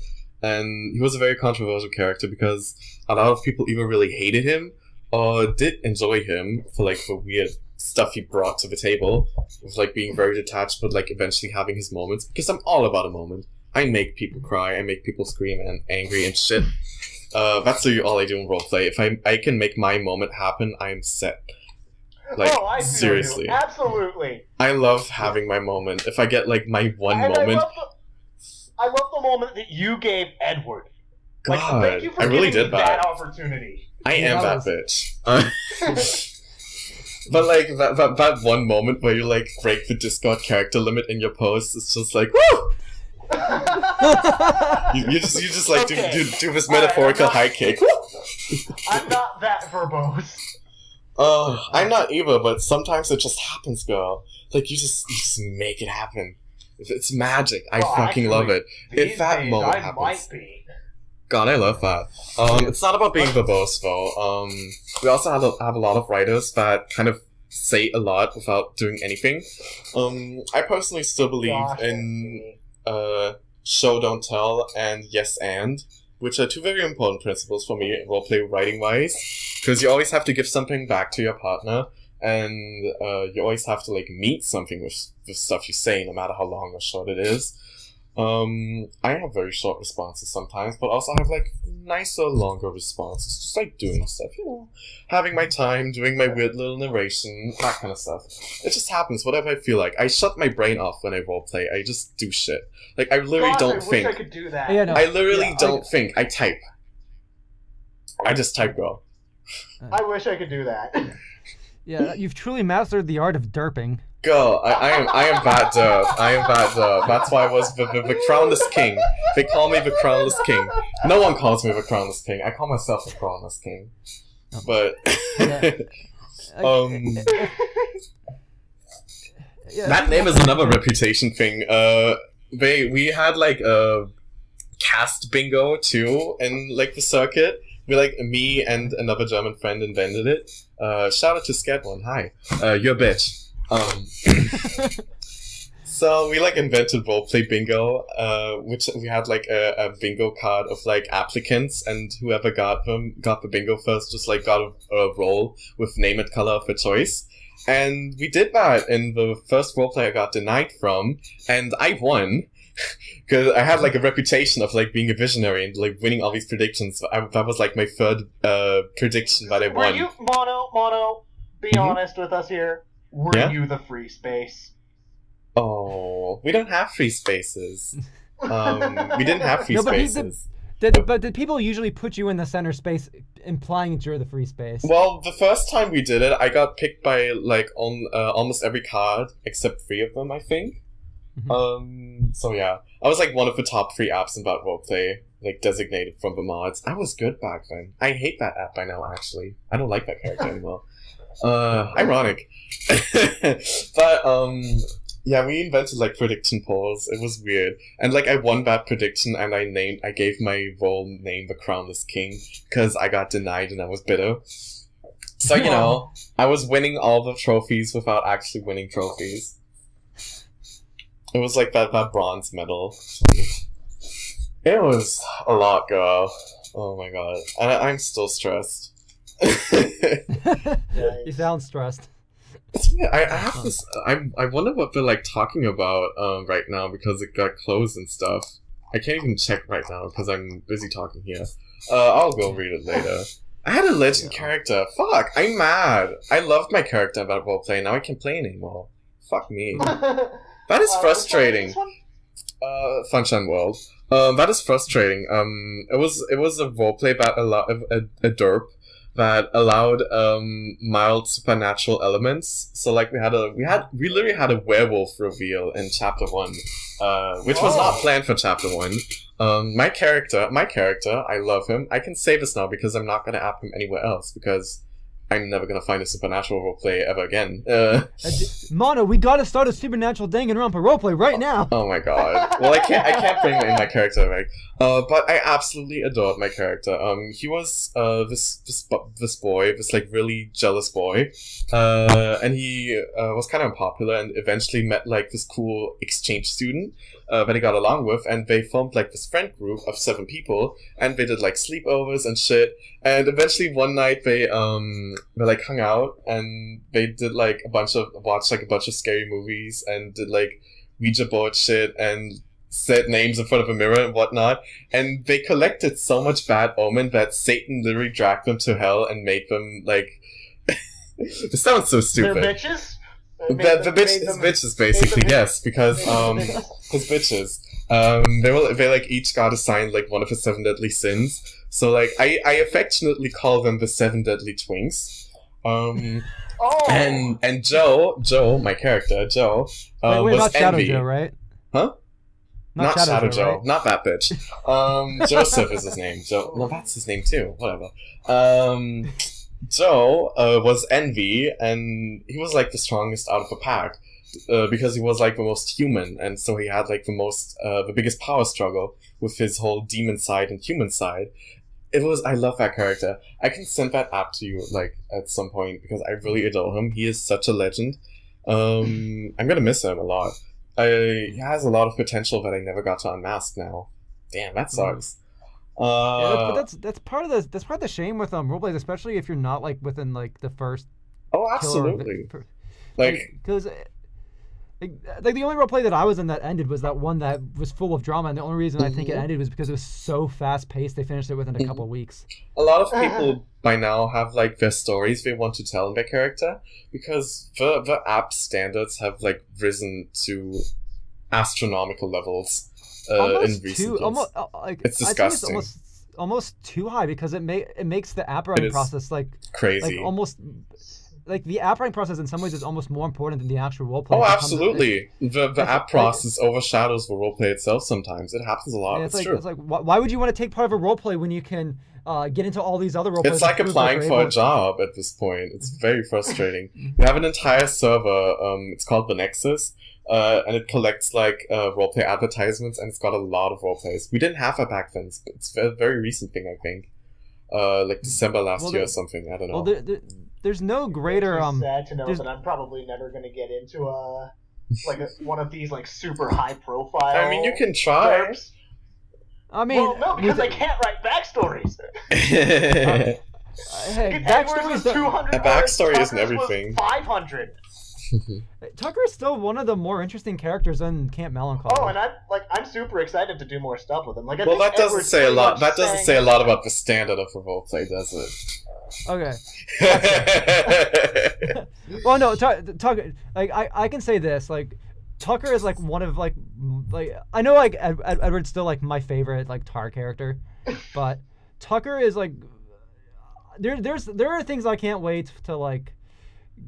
And he was a very controversial character because a lot of people either really hated him or did enjoy him for like the weird stuff he brought to the table, with like being very detached but like eventually having his moments. Because I'm all about a moment. I make people cry, I make people scream and angry and shit. That's really all I do in roleplay. If I can make my moment happen, I'm set. Like, I feel seriously. you. Absolutely. I love having my moment. If I get like my one And moment, I love the moment that you gave Edward. Like, God, thank you for I really giving did me that. opportunity. I Yeah, am that that bitch. But like that one moment where you like break the Discord character limit in your post, it's just like woo! You just like Okay. do this metaphorical high kick. I'm not that verbose. I'm not either, but sometimes it just happens, girl. Like you just make it happen. It's magic. I Well, fucking love actually, it. These If that days, moment I happens. might be. God, I love that. It's not about being verbose, though. We also have a lot of writers that kind of say a lot without doing anything. I personally still believe Gosh, in show, don't tell, and yes, and, which are two very important principles for me, roleplay writing-wise, because you always have to give something back to your partner, and you always have to like meet something with the stuff you say, no matter how long or short it is. I have very short responses sometimes, but also have like nicer, longer responses. Just like doing stuff, you know, having my time, doing my weird little narration, that kind of stuff. It just happens, whatever I feel like. I shut my brain off when I roleplay. I just do shit. Like I literally Gosh, don't I wish think. I could do that. Yeah, no. I literally Yeah, don't think. I type. I just type, girl. I wish I could do that. Yeah, you've truly mastered the art of derping. Girl, I am that derp. I am that derp. That's why I was the crownless king. They call me the crownless king. No one calls me the crownless king. I call myself the crownless king. But Yeah. Yeah, that name is another reputation thing. We had like a cast bingo too in like the circuit. We like me and another German friend invented it. Shout out to Scared One. Hi, you're a bitch. So we like invented roleplay bingo, which we had like a bingo card of like applicants, and whoever got the bingo first just like got a roll with name and color of their choice. And we did that in the first roleplay I got denied from, and I won. Because I had like a reputation of like being a visionary and like winning all these predictions. That was like my third prediction that I Were won. you, Mono, be Mhm. honest with us here. Were Yeah? you the free space? Oh, we don't have free spaces. We didn't have free No, but spaces. did people usually put you in the center space, implying that you're the free space? Well, the first time we did it, I got picked by like on almost every card except 3 of them, I think. So yeah, I was like one of the top 3 apps in that roleplay, like designated from the mods. I was good back then. I hate that app by now, actually. I don't like that character anymore. Ironic. But yeah, we invented like prediction polls. It was weird, and like I won that prediction, and I gave my role name the Crownless King because I got denied and I was bitter. So you know, I was winning all the trophies without actually winning trophies. It was like that bronze medal. It was a lot, girl. Oh my god, I'm still stressed. You sound stressed. It's weird. I have this. I wonder what they're like talking about right now because it got closed and stuff. I can't even check right now because I'm busy talking here. I'll go read it later. I had a legend character. Fuck, I'm mad. I loved my character about roleplay. Now I can't play anymore. Fuck me. That is frustrating. Funshine World. That is frustrating. It was a roleplay that allowed a derp that allowed mild supernatural elements. So like we literally had a werewolf reveal in chapter 1, which was not planned for chapter 1. My character, I love him. I can say this now because I'm not gonna app him anywhere else because I'm never gonna find a supernatural roleplay ever again. Mono, we gotta start a supernatural Danganronpa roleplay right now. Oh my god. Well, I can't bring in my character back. But I absolutely adored my character. He was this boy, this like really jealous boy, and he was kind of unpopular, and eventually met like this cool exchange student that he got along with, and they formed like this friend group of 7 people, and they did like sleepovers and shit. And eventually one night they like hung out, and they did like watched a bunch of scary movies, and did like Ouija board shit, and said names in front of a mirror and whatnot. And they collected so much bad omen that Satan literally dragged them to hell and made them like. This sounds so stupid. They're bitches. His bitches basically, yes, because his bitches. They like each got assigned like one of his 7 deadly sins. So like I affectionately call them the 7 deadly twinks. And Joe, my character, Joe, wait, was not envy. Shadow Joe, right? Huh? Not Shadow Joe, right? not that bitch. Joseph is his name. Joe, no, that's his name too. Whatever. Joe was envy, and he was like the strongest out of the pack because he was like the most human, and so he had like the biggest power struggle with his whole demon side and human side. I love that character. I can send that app to you like at some point because I really adore him. He is such a legend. I'm gonna miss him a lot. He has a lot of potential that I never got to unmask now. Damn, that sucks. But that's part of the shame with roleplays, especially if you're not like within like the first. Oh, absolutely. Because like the only roleplay that I was in that ended was that one that was full of drama, and the only reason I think it ended was because it was so fast paced. They finished it within a couple of weeks. A lot of people by now have like their stories they want to tell in their character because the app standards have like risen to astronomical levels in recent years. It's disgusting. It's almost too high because it makes the app writing process like crazy. Like almost. Like the app writing process in some ways is almost more important than the actual roleplay. Oh, absolutely. The app process overshadows the roleplay itself sometimes. It happens a lot. Yeah, it's true. It's like, why would you want to take part of a roleplay when you can get into all these other roleplays? It's like applying for a job at this point. It's very frustrating. We have an entire server, it's called The Nexus, and it collects like roleplay advertisements, and it's got a lot of roleplays. We didn't have that back then. It's a very recent thing, I think. Like December last year or something. I don't know. Well, there's no greater. It's sad to know that I'm probably never going to get into one of these like super high profile. I mean, you can try. Derps. I mean, well, no, because I can't write backstories. Hey, backstory is 200. A backstory Tucker's isn't everything. 500. Tucker is still one of the more interesting characters in Camp Melancholy. Oh, and I'm super excited to do more stuff with him. Like, well, that doesn't say a lot. That doesn't say a lot about the standard of a roleplay, does it? Okay. Well, no, Tucker. Like, I can say this. Like, Tucker is like one of like I know like Edward's still like my favorite like TAR character, but Tucker is like there are things I can't wait to like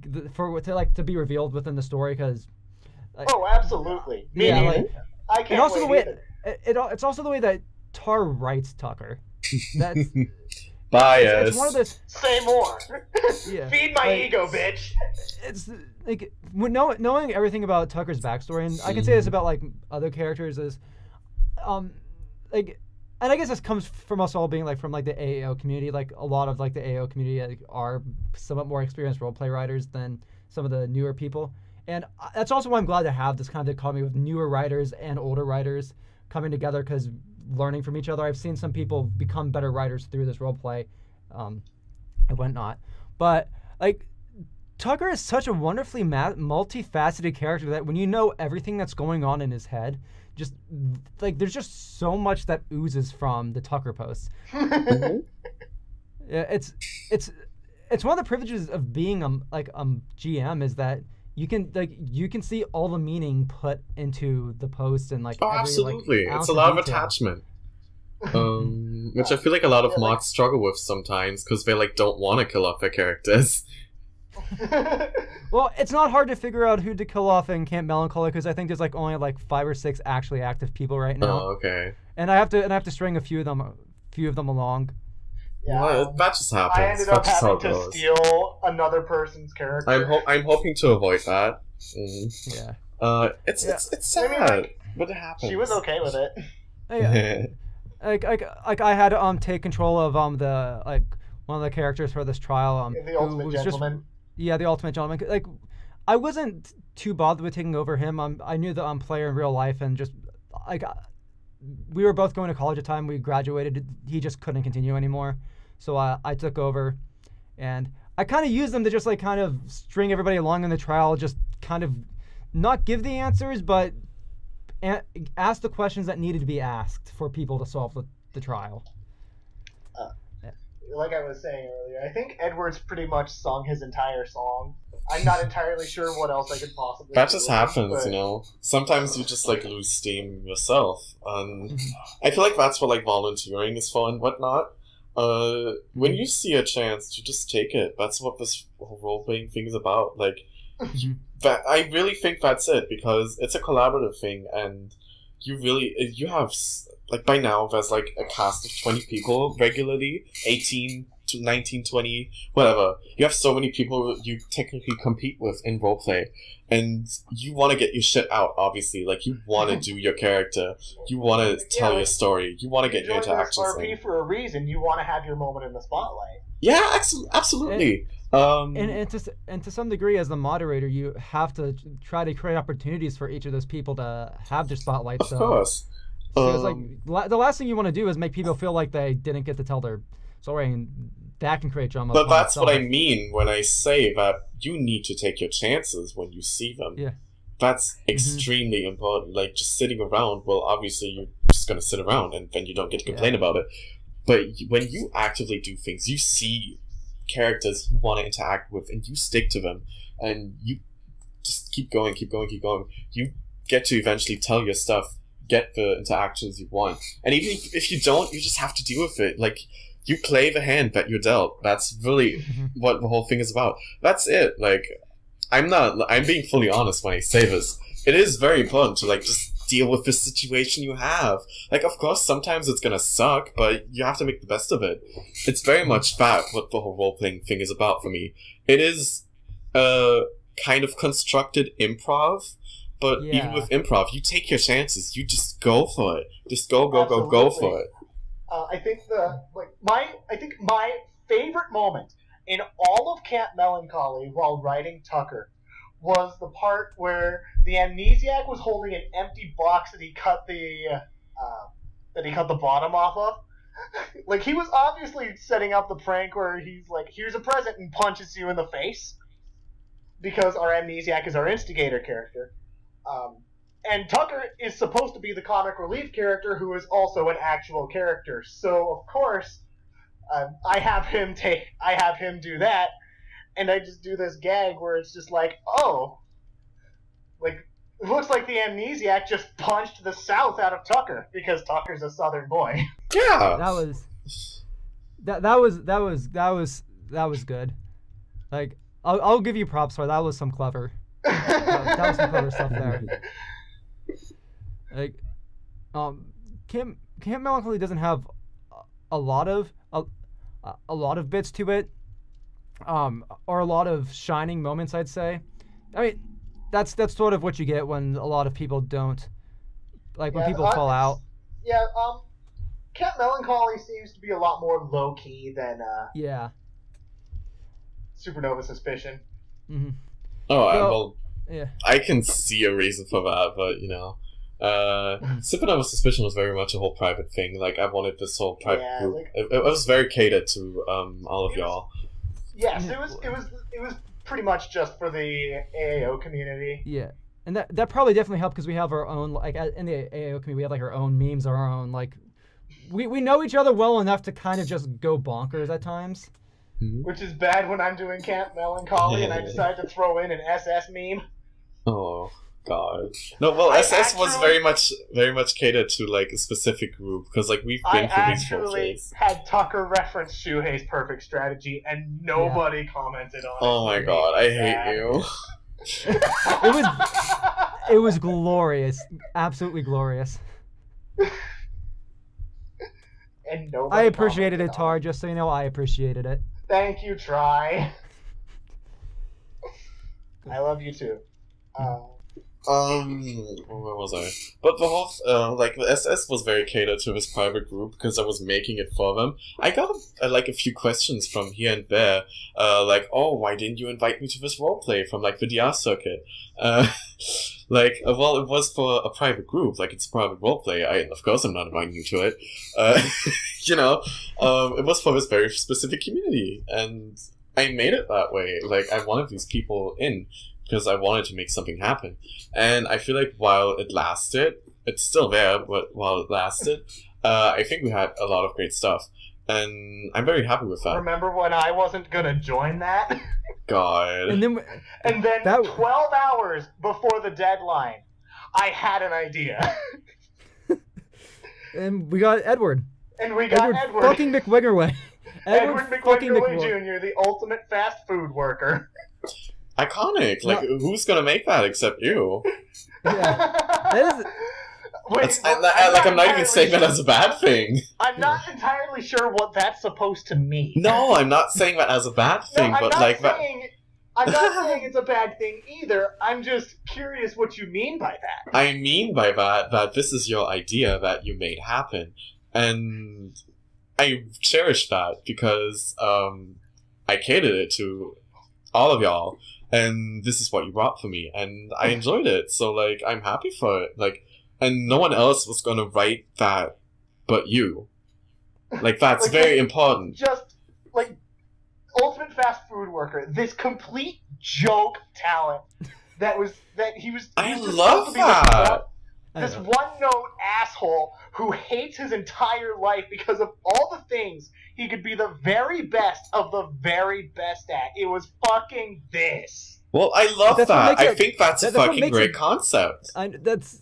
to be revealed within the story because. Oh, absolutely. Yeah, like I can't. And also wait the way either. it's also the way that TAR writes Tucker. That's. Bias. It's one of those. Say more. Yeah, Feed my ego, bitch. It's like knowing everything about Tucker's backstory, and I can say this about like other characters is, like, and I guess this comes from us all being like from like the AAO community. Like a lot of like the AAO community are somewhat more experienced roleplay writers than some of the newer people, and that's also why I'm glad to have this kind of dichotomy with newer writers and older writers coming together because. Learning from each other. I've seen some people become better writers through this roleplay, and whatnot. But like, Tucker is such a wonderfully multifaceted character that when you know everything that's going on in his head, just like there's just so much that oozes from the Tucker posts. Yeah, Yeah, it's one of the privileges of being GM is that you can see all the meaning put into the post and like Oh, every, absolutely. like, It's ounce a lot of detail. attachment. Which I feel like a lot of mods struggle with sometimes because they like don't want to kill off their characters. Well, it's not hard to figure out who to kill off in Camp Melancholy because I think there's like only like 5 or 6 actually active people right now. Oh, okay. And I have to string a few of them along. Yeah, Well, that just happens. I ended up having to steal another person's character. I'm hoping to avoid that. Yeah. It's sad, I mean, but it happens. She was okay with it. Hey, like I had to take control of the like one of the characters for this trial. The ultimate gentleman. The ultimate gentleman. Like I wasn't too bothered with taking over him. I knew the player in real life and just like we were both going to college at the time. We graduated. He just couldn't continue anymore, so I took over, and I kind of used them to just like kind of string everybody along in the trial. Just kind of not give the answers, but ask the questions that needed to be asked for people to solve the trial. Like I was saying earlier, I think Edward's pretty much sung his entire song. I'm not entirely sure what else I could possibly That do just with happens, it, you know. Sometimes you just like lose steam yourself, and I feel like that's what like volunteering is for and whatnot. When you see a chance, you just take it. That's what this whole role playing thing is about. Like, I really think that's it because it's a collaborative thing, and you have like by now there's like a cast of 20 people regularly, 18 to 19, 20, whatever. You have so many people you technically compete with in roleplay, and you want to get your shit out. Obviously, like you want to do your character, you want to tell your story, you want to get your interactions. DRRP for a reason. You want to have your moment in the spotlight. Yeah, absolutely. And to some degree, as the moderator, you have to try to create opportunities for each of those people to have their spotlight. Of course. So it's like the last thing you want to do is make people feel like they didn't get to tell their story, and that can create drama. But that's what I mean when I say that you need to take your chances when you see them. Yeah. That's extremely important. Like, just sitting around, well, obviously you're just going to sit around and then you don't get to complain about it. But when you actively do things, you see characters you want to interact with and you stick to them and you just keep going. You get to eventually tell your stuff, get the interactions you want. And even if you don't, you just have to deal with it. Like, you play the hand that you're dealt. That's really what the whole thing is about. That's it. Like, I'm being fully honest when I say this. It is very important to, like, just deal with the situation you have. Like, of course, sometimes it's gonna suck, but you have to make the best of it. It's very much that what the whole role-playing thing is about for me. It is kind of constructed improv, but even with improv, you take your chances. You just go for it. Just go for it. I think my favorite moment in all of Camp Melancholy while writing Tucker was the part where the amnesiac was holding an empty box that he cut the bottom off of. Like, he was obviously setting up the prank where he's like, here's a present, and punches you in the face. Because our amnesiac is our instigator character. And Tucker is supposed to be the comic relief character who is also an actual character. So, of course, I have him do that, and I just do this gag where it's just like, oh, like, it looks like the amnesiac just punched the South out of Tucker because Tucker's a Southern boy. Yeah, that was good. Like, I'll give you props for that. Was some clever. That was some clever stuff there. Like, Camp Melancholy doesn't have a lot of bits to it, or a lot of shining moments, I'd say. I mean, that's sort of what you get when a lot of people don't, like, when people fall out. Yeah, Camp Melancholy seems to be a lot more low key than Supernova Suspicion. Mm-hmm. Oh, yeah. I can see a reason for that, but you know, Supernova Suspicion was very much a whole private thing. Like, I wanted this whole private group. Like, it was very catered to all of y'all. Yes, it was pretty much just for the AAO community. Yeah, and that probably definitely helped because we have our own, like, in the AAO community, we have like our own memes, our own like we know each other well enough to kind of just go bonkers at times. Which is bad when I'm doing Camp Melancholy and I decide to throw in an SS meme. Oh God. No, well, SS was very much catered to like a specific group because like we've been through these roleplays. Had Tucker reference Shuhei's perfect strategy and nobody commented on it. Oh my God, I hate you. It was glorious, absolutely glorious. And nobody I appreciated it, Tar. Just so you know, I appreciated it. Thank you, Try. I love you too. Where was I? But the whole, like, the SS was very catered to this private group because I was making it for them. I got, like, a few questions from here and there, like, oh, why didn't you invite me to this roleplay from, like, the DR circuit? Like, well, it was for a private group, like, it's a private roleplay. Of course I'm not inviting you to it. You know, it was for this very specific community, and I made it that way. Like, I wanted these people in, because I wanted to make something happen. And I feel like while it lasted, it's still there, but while it lasted, I think we had a lot of great stuff. And I'm very happy with that. Remember when I wasn't gonna join that? God. And then 12 hours before the deadline, I had an idea. And we got Edward. And we got Edward. Fucking McWiggerway. Edward McWiggerway Jr., the ultimate fast food worker. Iconic. Like, who's gonna make that except you? Yeah. That is... Wait, I'm not even saying that as a bad thing. I'm not entirely sure what that's supposed to mean. No, I'm not saying that as a bad thing, no, but like I'm not saying it's a bad thing either. I'm just curious what you mean by that. I mean by that this is your idea that you made happen. And I cherish that because I catered it to all of y'all. And this is what you brought for me. And I enjoyed it. So, like, I'm happy for it. Like, and no one else was gonna write that but you. Like, that's like, very important. Just, like, ultimate fast food worker. This complete joke talent that he was I love that! This one-note asshole who hates his entire life because of all the things he could be the very best of the very best at. It was fucking this. Well, I love that. I think that's a fucking great concept. That's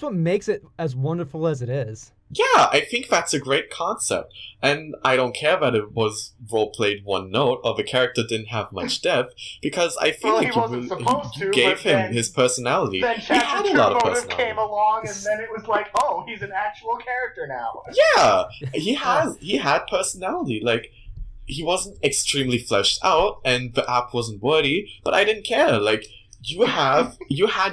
what makes it as wonderful as it is. Yeah, I think that's a great concept. And I don't care that it was role-played one note or the character didn't have much depth, because I feel like you gave him his personality. Then he had a lot of personality. Came along and then it was like, oh, he's an actual character now. Yeah, he had personality. Like, he wasn't extremely fleshed out and the app wasn't wordy, but I didn't care. Like, you had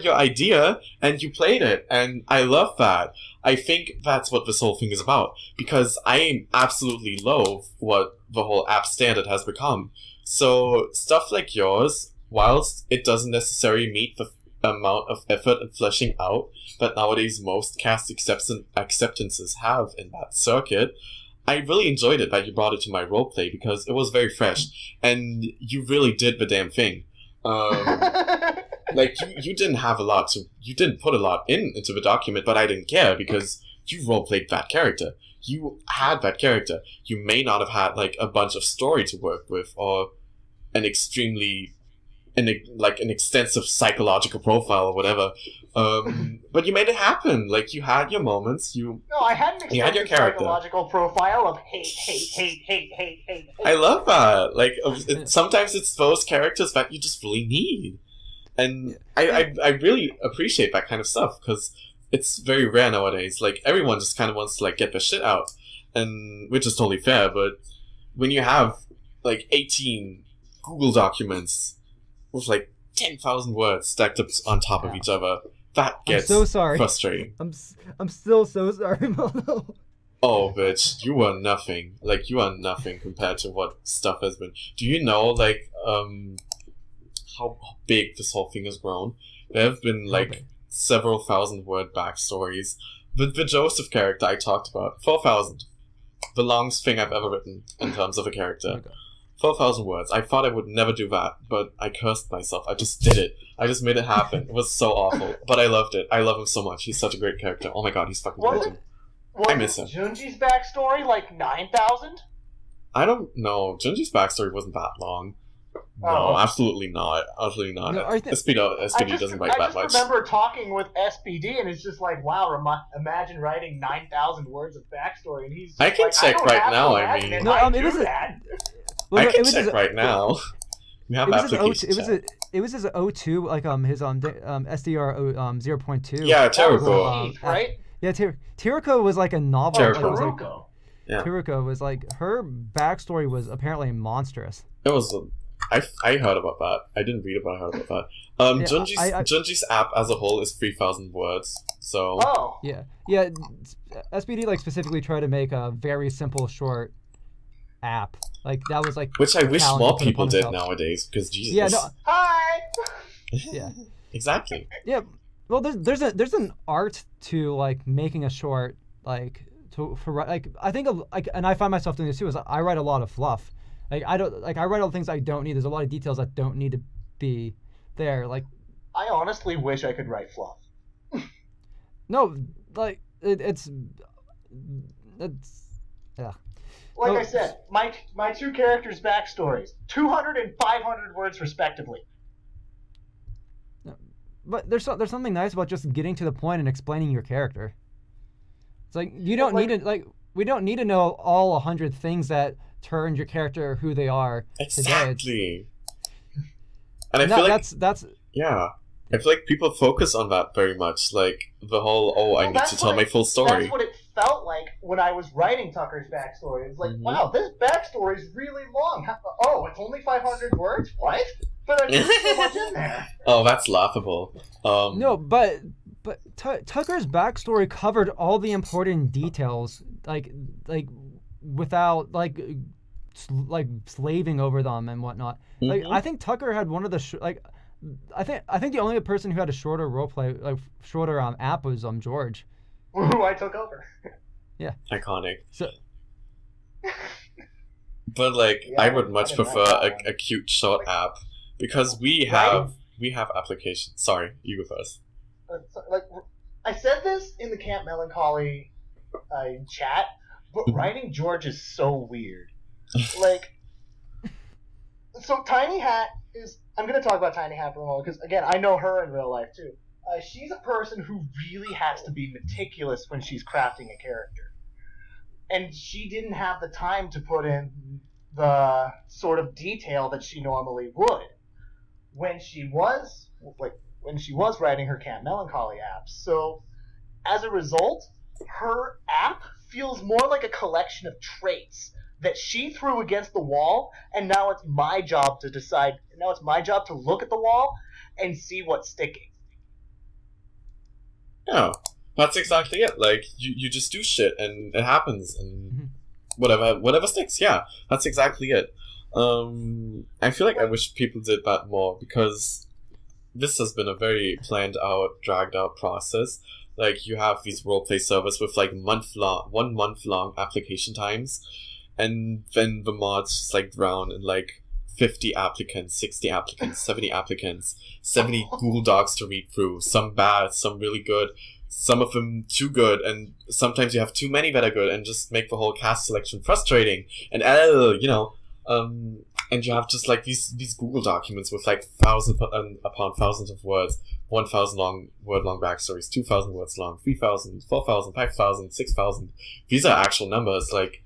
your idea and you played it, and I love that. I think that's what this whole thing is about, because I absolutely loathe what the whole app standard has become. So stuff like yours, whilst it doesn't necessarily meet the amount of effort and fleshing out that nowadays most cast acceptances have in that circuit, I really enjoyed it that you brought it to my roleplay, because it was very fresh, and you really did the damn thing. Like, you didn't have you didn't put a lot into the document, but I didn't care, because you roleplayed that character. You had that character. You may not have had, like, a bunch of story to work with, or an extensive psychological profile or whatever. But you made it happen. Like, you had your moments. I had an extensive psychological profile of hate. I love that. Like, sometimes it's those characters that you just really need. And I really appreciate that kind of stuff, because it's very rare nowadays. Like, everyone just kind of wants to, like, get their shit out, and which is totally fair. But when you have, like, 18 Google documents with, like, 10,000 words stacked up on top of each other, that gets frustrating. I'm still so sorry, Mono. Oh, bitch, you are nothing. Like, you are nothing compared to what stuff has been. Do you know, like, how big this whole thing has grown? There have been, like, several thousand word backstories. The Joseph character I talked about, 4,000. The longest thing I've ever written in terms of a character. Okay. 4,000 words. I thought I would never do that, but I cursed myself. I just did it. I just made it happen. It was so awful, but I loved it. I love him so much. He's such a great character. Oh my god, he's fucking amazing. I miss him. Junji's backstory like 9,000? I don't know. Junji's backstory wasn't that long. No, Oh. absolutely not. Absolutely not. No, I think- SPD doesn't write that much. I just remember talking with SPD, and it's just like, wow, imagine writing 9,000 words of backstory, and he's just I can like, check don't right have now, to I imagine mean. it, No, I it do was a- that. Well, I no, can it was check his- right now. We have It was his application O2. chat. It was his O2, like his SDR 0.2. Yeah, That was Teruko. Keith, right? Yeah, Teruko was like a novel. Teruko. Like, it was like, Teruko. Yeah. Teruko was like, her backstory was apparently monstrous. It was. I heard about that. I didn't read about. I heard about that. Yeah, Junji's app as a whole is 3,000 words. So Oh. Yeah, SPD like specifically tried to make a very simple, short app. Like that was like. which I wish talent more to put people upon did himself. nowadays because Jesus. Yeah, no, Hi! yeah, Exactly. yeah. Well, there's an art to like making a short like like I think like, and I find myself doing this too. Is I write a lot of fluff. Like I write all the things I don't need. There's a lot of details that don't need to be there. Like I honestly wish I could write fluff. no, like it's yeah. Like No. I said, my two characters' backstories, 200 and 500 words respectively. But there's something nice about just getting to the point and explaining your character. It's like you don't need to we don't need to know all 100 things that turned your character who they are today. Exactly. And I No, feel like that's yeah, I feel like people focus on that very much. Like the whole I Well, need that's to tell what my full story. That's what it felt like when I was writing Tucker's backstory. It's like, Mhm. wow, this backstory is really long. Oh, it's only 500 words? What? But there's so much in there. Oh, that's laughable. no, but Tucker's backstory covered all the important details, like without like slaving over them and whatnot. Like Mhm. I think Tucker had one of the I think the only person who had a shorter roleplay shorter app was George. Who I took over. Iconic. So But like, Yeah, I would much I didn't prefer like that a cute short app because we have applications. Sorry, you go first. Like, I said this in the Camp Melancholy chat, but writing George is so weird. Like, so Tiny Hat is. I'm going to talk about Tiny Hat for a moment because, again, I know her in real life too. She's a person who really has to be meticulous when she's crafting a character. And she didn't have the time to put in the sort of detail that she normally would when she was writing her Camp Melancholy app. So as a result, her app feels more like a collection of traits that she threw against the wall, and now it's my job to decide. Now it's my job to look at the wall and see what's sticking. Yeah, that's exactly it. Like, you just do shit and it happens and whatever sticks. Yeah, that's exactly it. I feel like I wish people did that more because this has been a very planned out, dragged out process. Like, you have these roleplay servers with like 1 month long application times, and then the mods just like drown in like 50 applicants, 60 applicants, 70 applicants, 70 Google Docs to read through, some bad, some really good, some of them too good, and sometimes you have too many that are good and just make the whole cast selection frustrating, and and you have just like these Google documents with like thousands upon thousands of words, 1,000 word long backstories, 2,000 words long, 3,000, 4,000, 5,000, 6,000. These are actual numbers. Like,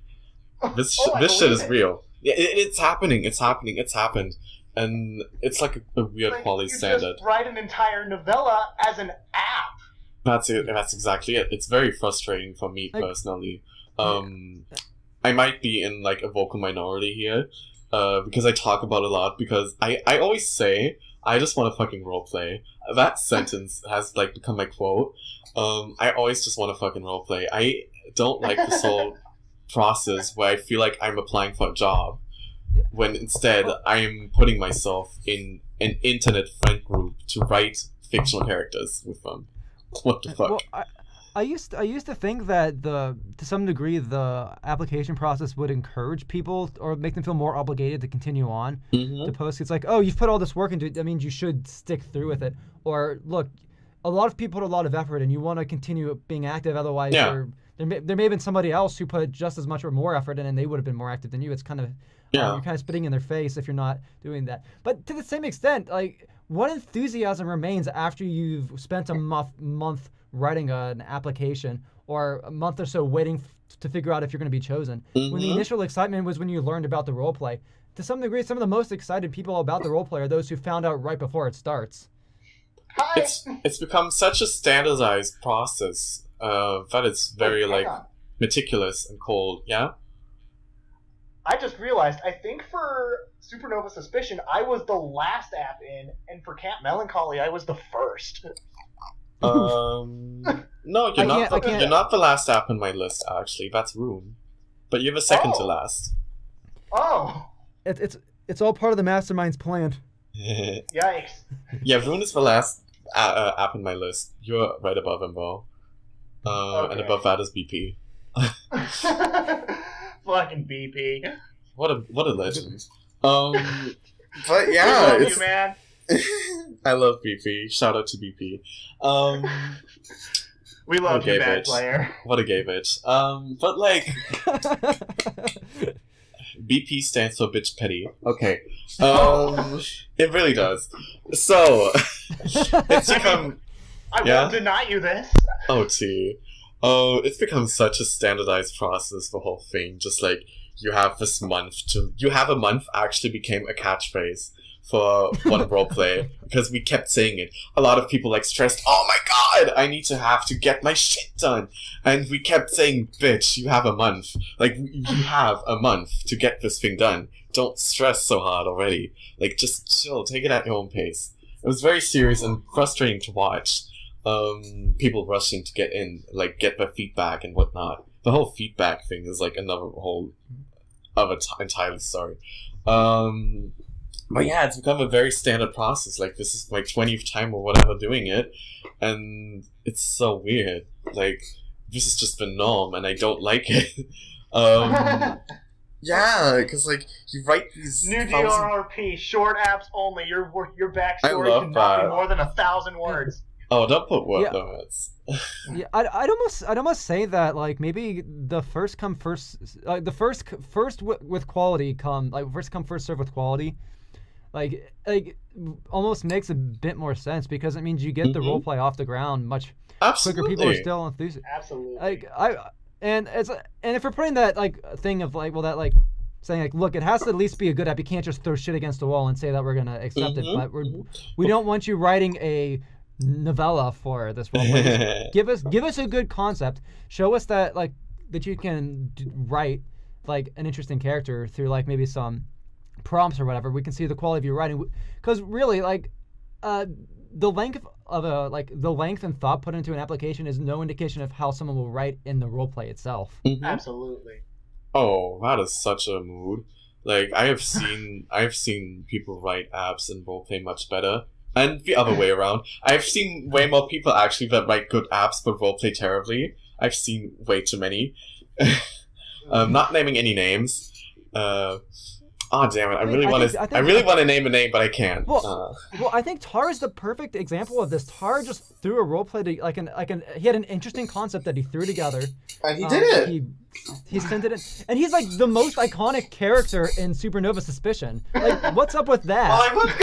this shit is real. Yeah, it's happening. It's happened, and it's like a weird Like, quality you standard. just write an entire novella as an app. That's it. That's exactly it. It's very frustrating for me personally. I might be in like a vocal minority here, because I talk about it a lot. Because I always say I just want to fucking roleplay. That sentence has like become my quote. I always just want to fucking roleplay. I don't like this whole process where I feel like I'm applying for a job, when instead I'm putting myself in an internet friend group to write fictional characters with them. What the fuck? Well, I used to think that to some degree the application process would encourage people or make them feel more obligated to continue on to post. It's like, oh, you've put all this work into it, that means you should stick through with it. Or look, a lot of people put a lot of effort and you want to continue being active, otherwise there may have been somebody else who put just as much or more effort in, and they would have been more active than you. It's kind of you're kind of spitting in their face if you're not doing that. But to the same extent, like, what enthusiasm remains after you've spent a month writing an application or a month or so waiting to figure out if you're going to be chosen? When the initial excitement was when you learned about the roleplay. To some degree, some of the most excited people about the roleplay are those who found out right before it starts. It's become such a standardized process that it's very meticulous and cold. Yeah. I just realized, I think for Supernova Suspicion, I was the last app in, and for Camp Melancholy, I was the first. No, you're not the last app in my list, actually. That's Rune. But you're the second to last. Oh! It's all part of the mastermind's plan. Yikes. Yeah, Rune is the last app in my list. You're right above him, though. And above that is BP. Fucking BP. What a legend. But yeah, we love you, man. I love BP. Shout out to BP. We love you, bad player. What a gay bitch. But like, BP stands for bitch petty. Okay. It really does. So it's become. I won't deny you this. Oh, T. Oh, it's become such a standardized process, the whole thing. Just like, you have a month actually became a catchphrase for one roleplay, because we kept saying it. A lot of people stressed, oh my god, I need to get my shit done. And we kept saying, bitch, you have a month. You have a month to get this thing done. Don't stress so hard already. Just chill, take it at your own pace. It was very serious and frustrating to watch. People rushing to get in, get their feedback and whatnot. The whole feedback thing is another whole entirely story. But yeah, it's become a very standard process. This is my 20th time or whatever doing it, and it's so weird. This is just the norm, and I don't like it. Yeah, because you write these new DRRP, short apps only. Your backstory cannot be more than 1,000 words. Oh, don't put word limits. Yeah, I'd almost say that maybe the first come first, the first with quality come first come first serve with quality, almost makes a bit more sense, because it means you get the roleplay off the ground much quicker. People are still enthusiastic. Absolutely. And if we're putting that thing of saying look, it has to at least be a good app. You can't just throw shit against the wall and say that we're gonna accept it. But we don't want you writing a novella for this roleplay. give us a good concept. Show us that that you can write an interesting character through maybe some prompts or whatever. We can see the quality of your writing, because really the length of the length and thought put into an application is no indication of how someone will write in the roleplay itself. Absolutely. Oh, that is such a mood. I have seen people write apps and roleplay much better. And the other way around. I've seen way more people actually that write good apps but roleplay terribly. I've seen way too many. Not naming any names. Oh damn it! I really want to name a name, but I can't. Well, I think TAR is the perfect example of this. TAR just threw a roleplay to he had an interesting concept that he threw together, and he did it. He sent it in, and he's the most iconic character in Supernova Suspicion. What's up with that? Well, I wouldn't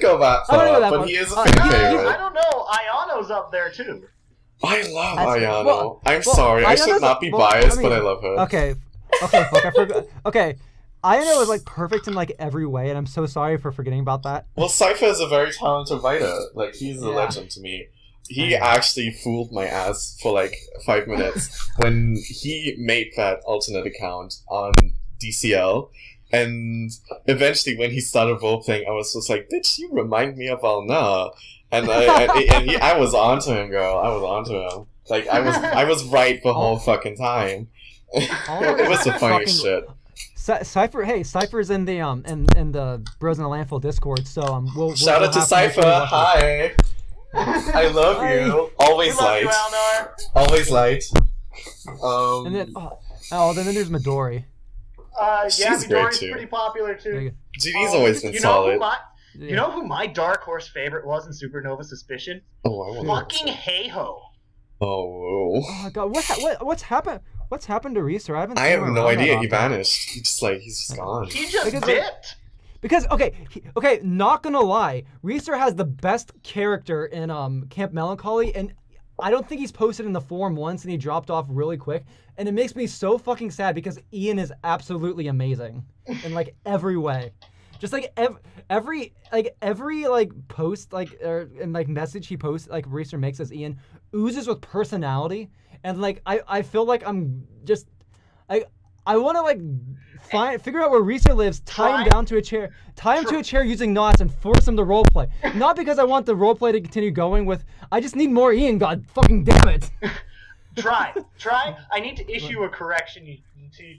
go that far. But he is a fan favorite. I don't know. Ayano's up there too. I love Ayano. I'm sorry. I should not be biased, but I love her. Okay, fuck, I forgot. Okay. Ayano is perfect in every way, and I'm so sorry for forgetting about that. Well, Cypher is a very talented writer. He's a legend to me. He actually fooled my ass for 5 minutes when he made that alternate account on DCL, and eventually when he started roleplaying, I was just bitch, you remind me of Alna, and I was onto him, girl. I was onto him. I was right the whole fucking time. It was the funniest shit. Cypher's in the in the Bros in the Landfill Discord, so we'll shout out to Cypher. Hi. I love you. Always light. Always light. And then then there's Midori. She's Midori's pretty popular too. GD's always been solid. You know who my dark horse favorite was in Supernova Suspicion? Oh, I want fucking Heiho. Oh. Oh god, what's happened? What's happened to Reeser? I haven't. I seen have him no around that idea. He often. vanished. He's just gone. He just Because, dipped. Because okay, not gonna lie, Reeser has the best character in Camp Melancholy, and I don't think he's posted in the forum once, and he dropped off really quick, and it makes me so fucking sad because Ian is absolutely amazing in like every way. Just like every post and message he posts like Reeser makes as Ian oozes with personality, and like I feel like I'm just I want to like figure out where Reeser lives, tie him down to a chair, to a chair using knots, and force him to roleplay. Not because I want the roleplay to continue going with. I just need more Ian. God fucking damn it! Try. I need to issue a correction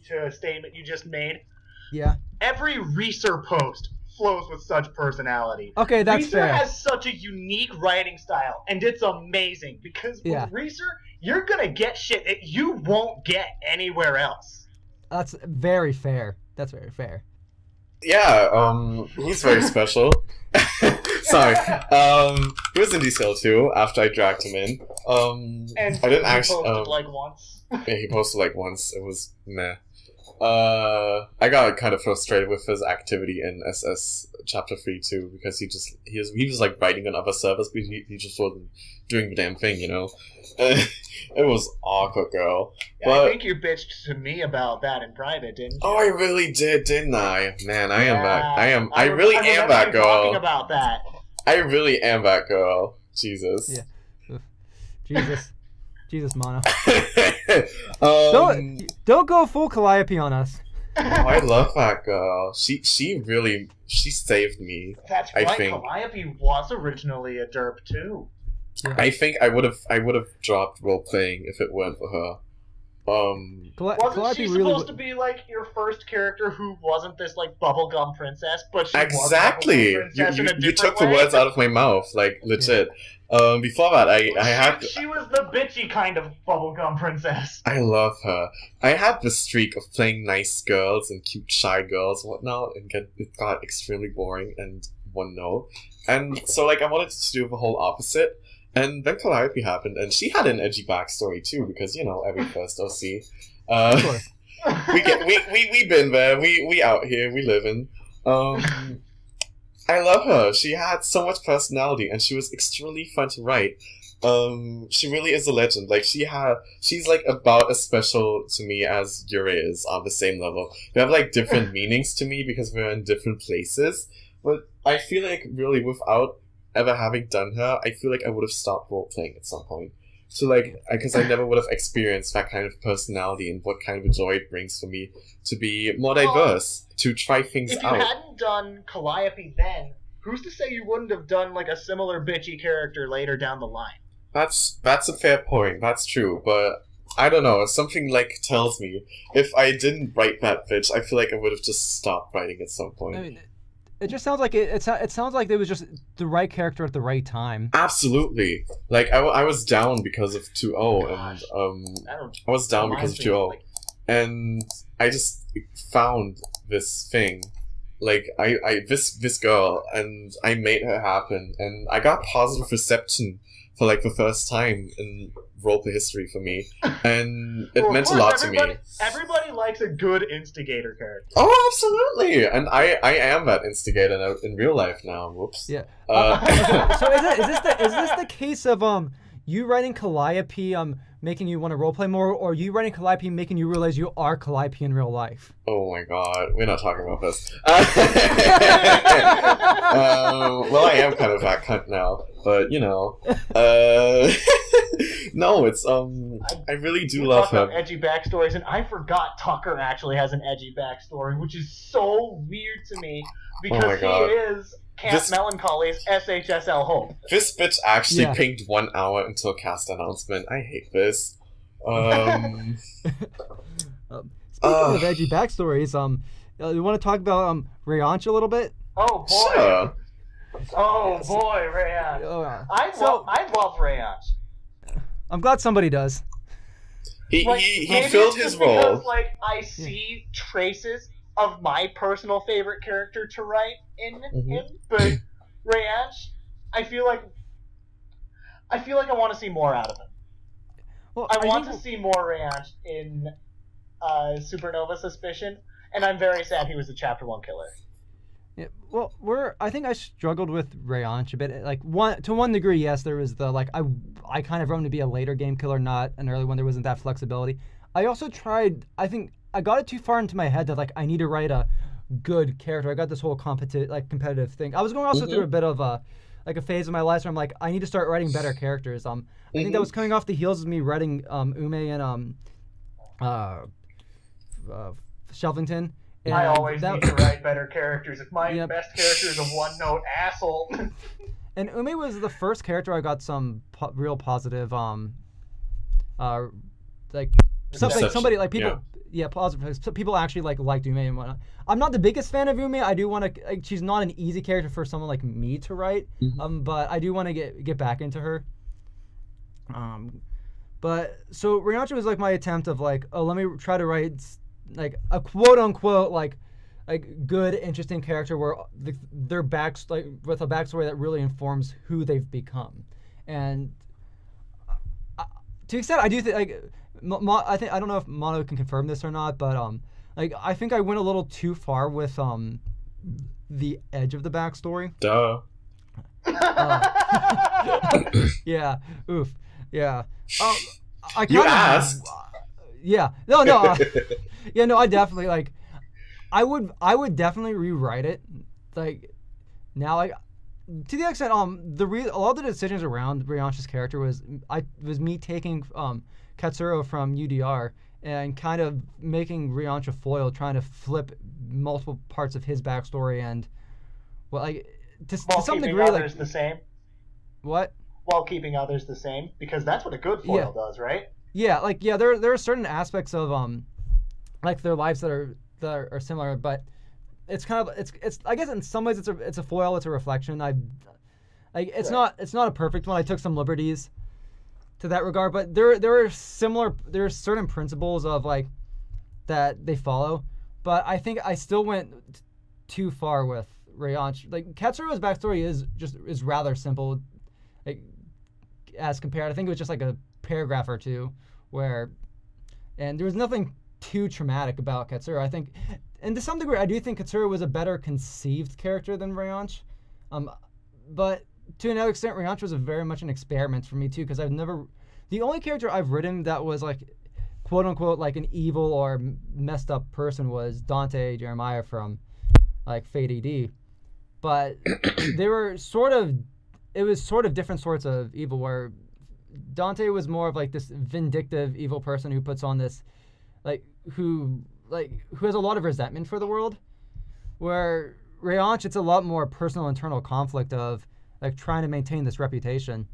to a statement you just made. Yeah. Every Reeser post flows with such personality. Okay, that's Reeser fair. has such a unique writing style, and it's amazing because with Reeser, you're gonna get shit that you won't get anywhere else. That's very fair. That's very fair. Yeah, he's very special. Sorry. He was in DCL too after I dragged him in. And I didn't he actually. posted like once. Yeah, he posted like once. It was meh. I got kind of frustrated with his activity in SS Chapter 3 too, because he was like writing on other servers, but he just wasn't doing the damn thing, you know? It was awkward, girl. Yeah, but, I think you bitched to me about that in private, didn't you? Oh, I really did, didn't I? Man, I am back. I really am that girl. Talking about that. I really am that girl. Jesus. Yeah. Jesus, Mono. um, Don't go full Calliope on us. Oh, I love that girl. She saved me. That's I right. think. Calliope was originally a derp too. Yeah. I think I would have dropped role playing if it weren't for her. Wasn't she supposed to be like your first character who wasn't this like bubblegum princess, but she exactly. was a bubblegum princess in a You took the different way? words out of my mouth, like legit. Before that, She was the bitchy kind of bubblegum princess. I love her. I had this streak of playing nice girls and cute shy girls and whatnot, and it got extremely boring and one note. And so like I wanted to do the whole opposite. And then Calliope happened, and she had an edgy backstory too, because you know every first OC. Of course. we been there. We out here. We living. I love her. She had so much personality, and she was extremely fun to write. She really is a legend. Like she's like about as special to me as Yuri is on the same level. They have like different meanings to me because we're in different places. But I feel like really without ever having done her, I feel like I would have stopped role playing at some point. So like, because I never would have experienced that kind of personality and what kind of joy it brings for me to be more diverse, to try things If you out. hadn't done Calliope then, who's to say you wouldn't have done like a similar bitchy character later down the line? That's a fair point. That's true, but I don't know. Something like tells me if I didn't write that bitch, I feel like I would have just stopped writing at some point. I mean, it just sounds like it sounds like it was just the right character at the right time. Absolutely. Like I was down because of 2.0 and I was down because of 2.0 and I just found this thing. Like this girl, and I made her happen, and I got positive reception for like the first time in roleplay history for me, and it meant a lot to me. Everybody likes a good instigator character. Oh, absolutely, and I am that instigator in real life now. Whoops. Yeah. So is this the case of you writing Calliope making you want to roleplay more, or you writing Calliope making you realize you are Calliope in real life? Oh my god, we're not talking about this. Well, I am kind of that cunt now, but you know, no, it's I really do love him. About edgy backstories, and I forgot Tucker actually has an edgy backstory, which is so weird to me because he is Camp Melancholy's SHSL Hope. This bitch actually pinged 1 hour until cast announcement. I hate this. Speaking of edgy backstories, you want to talk about Rayanch a little bit? Oh boy. Sure. Oh boy, Rayanch. I love Rayanch. I'm glad somebody does. He filled his role. Because, like, I see traces of my personal favorite character to write in him, but Rayanch, I feel like I want to see more out of him. Well, I want to see more Rayonch in Supernova Suspicion, and I'm very sad he was a Chapter 1 killer. Yeah, well, I think I struggled with Rayonch a bit. Like to one degree, yes, there was the like I kind of wrote him to be a later game killer, not an early one. There wasn't that flexibility. I also tried. I think I got it too far into my head that like I need to write a good character. I got this whole competitive thing. I was going also through a bit of a phase of my life where I'm like I need to start writing better characters. I think that was coming off the heels of me writing Ume and Shelvington. And I always need to write better characters. If my best character is a one-note asshole. And Ume was the first character I got some real positive, like somebody like people, positive. So people actually liked Ume and whatnot. I'm not the biggest fan of Ume. I do want to. She's not an easy character for someone like me to write. But I do want to get back into her. But so Rayonch was like my attempt of like, oh, let me try to write like a quote unquote like good interesting character where their backs like with a backstory that really informs who they've become. And to an extent I do think like I don't know if Mono can confirm this or not, but like I think I went a little too far with the edge of the backstory. Duh. Yeah. Oof. Yeah. I You asked. Yeah. No. Yeah. No. I definitely like. I would definitely rewrite it. Like now, like to the extent a lot of the decisions around Rayonch's character was me taking Katsuro from UDR and kind of making Rayonch a foil, trying to flip multiple parts of his backstory and well, like to some degree, others like the same. What? While keeping others the same, because that's what a good foil does, right? Yeah, like there are certain aspects of like their lives that are similar, but it's kind of it's I guess in some ways it's a foil, it's a reflection. It's not a perfect one. I took some liberties to that regard, but there are certain principles of like that they follow, but I think I still went too far with Rayonch. Like Katsuro's backstory is rather simple. Like, as compared, I think it was just like a paragraph or two and there was nothing too traumatic about Katsuro. I think, and to some degree, I do think Katsuro was a better conceived character than Rayonch. But to another extent, Rayonch was very much an experiment for me too, because the only character I've written that was like, quote unquote, like an evil or messed up person was Dante Jeremiah from like Fate ED. But they were it was sort of different sorts of evil, where Dante was more of like this vindictive evil person who puts on this who has a lot of resentment for the world, where Rayonch, it's a lot more personal internal conflict of like trying to maintain this reputation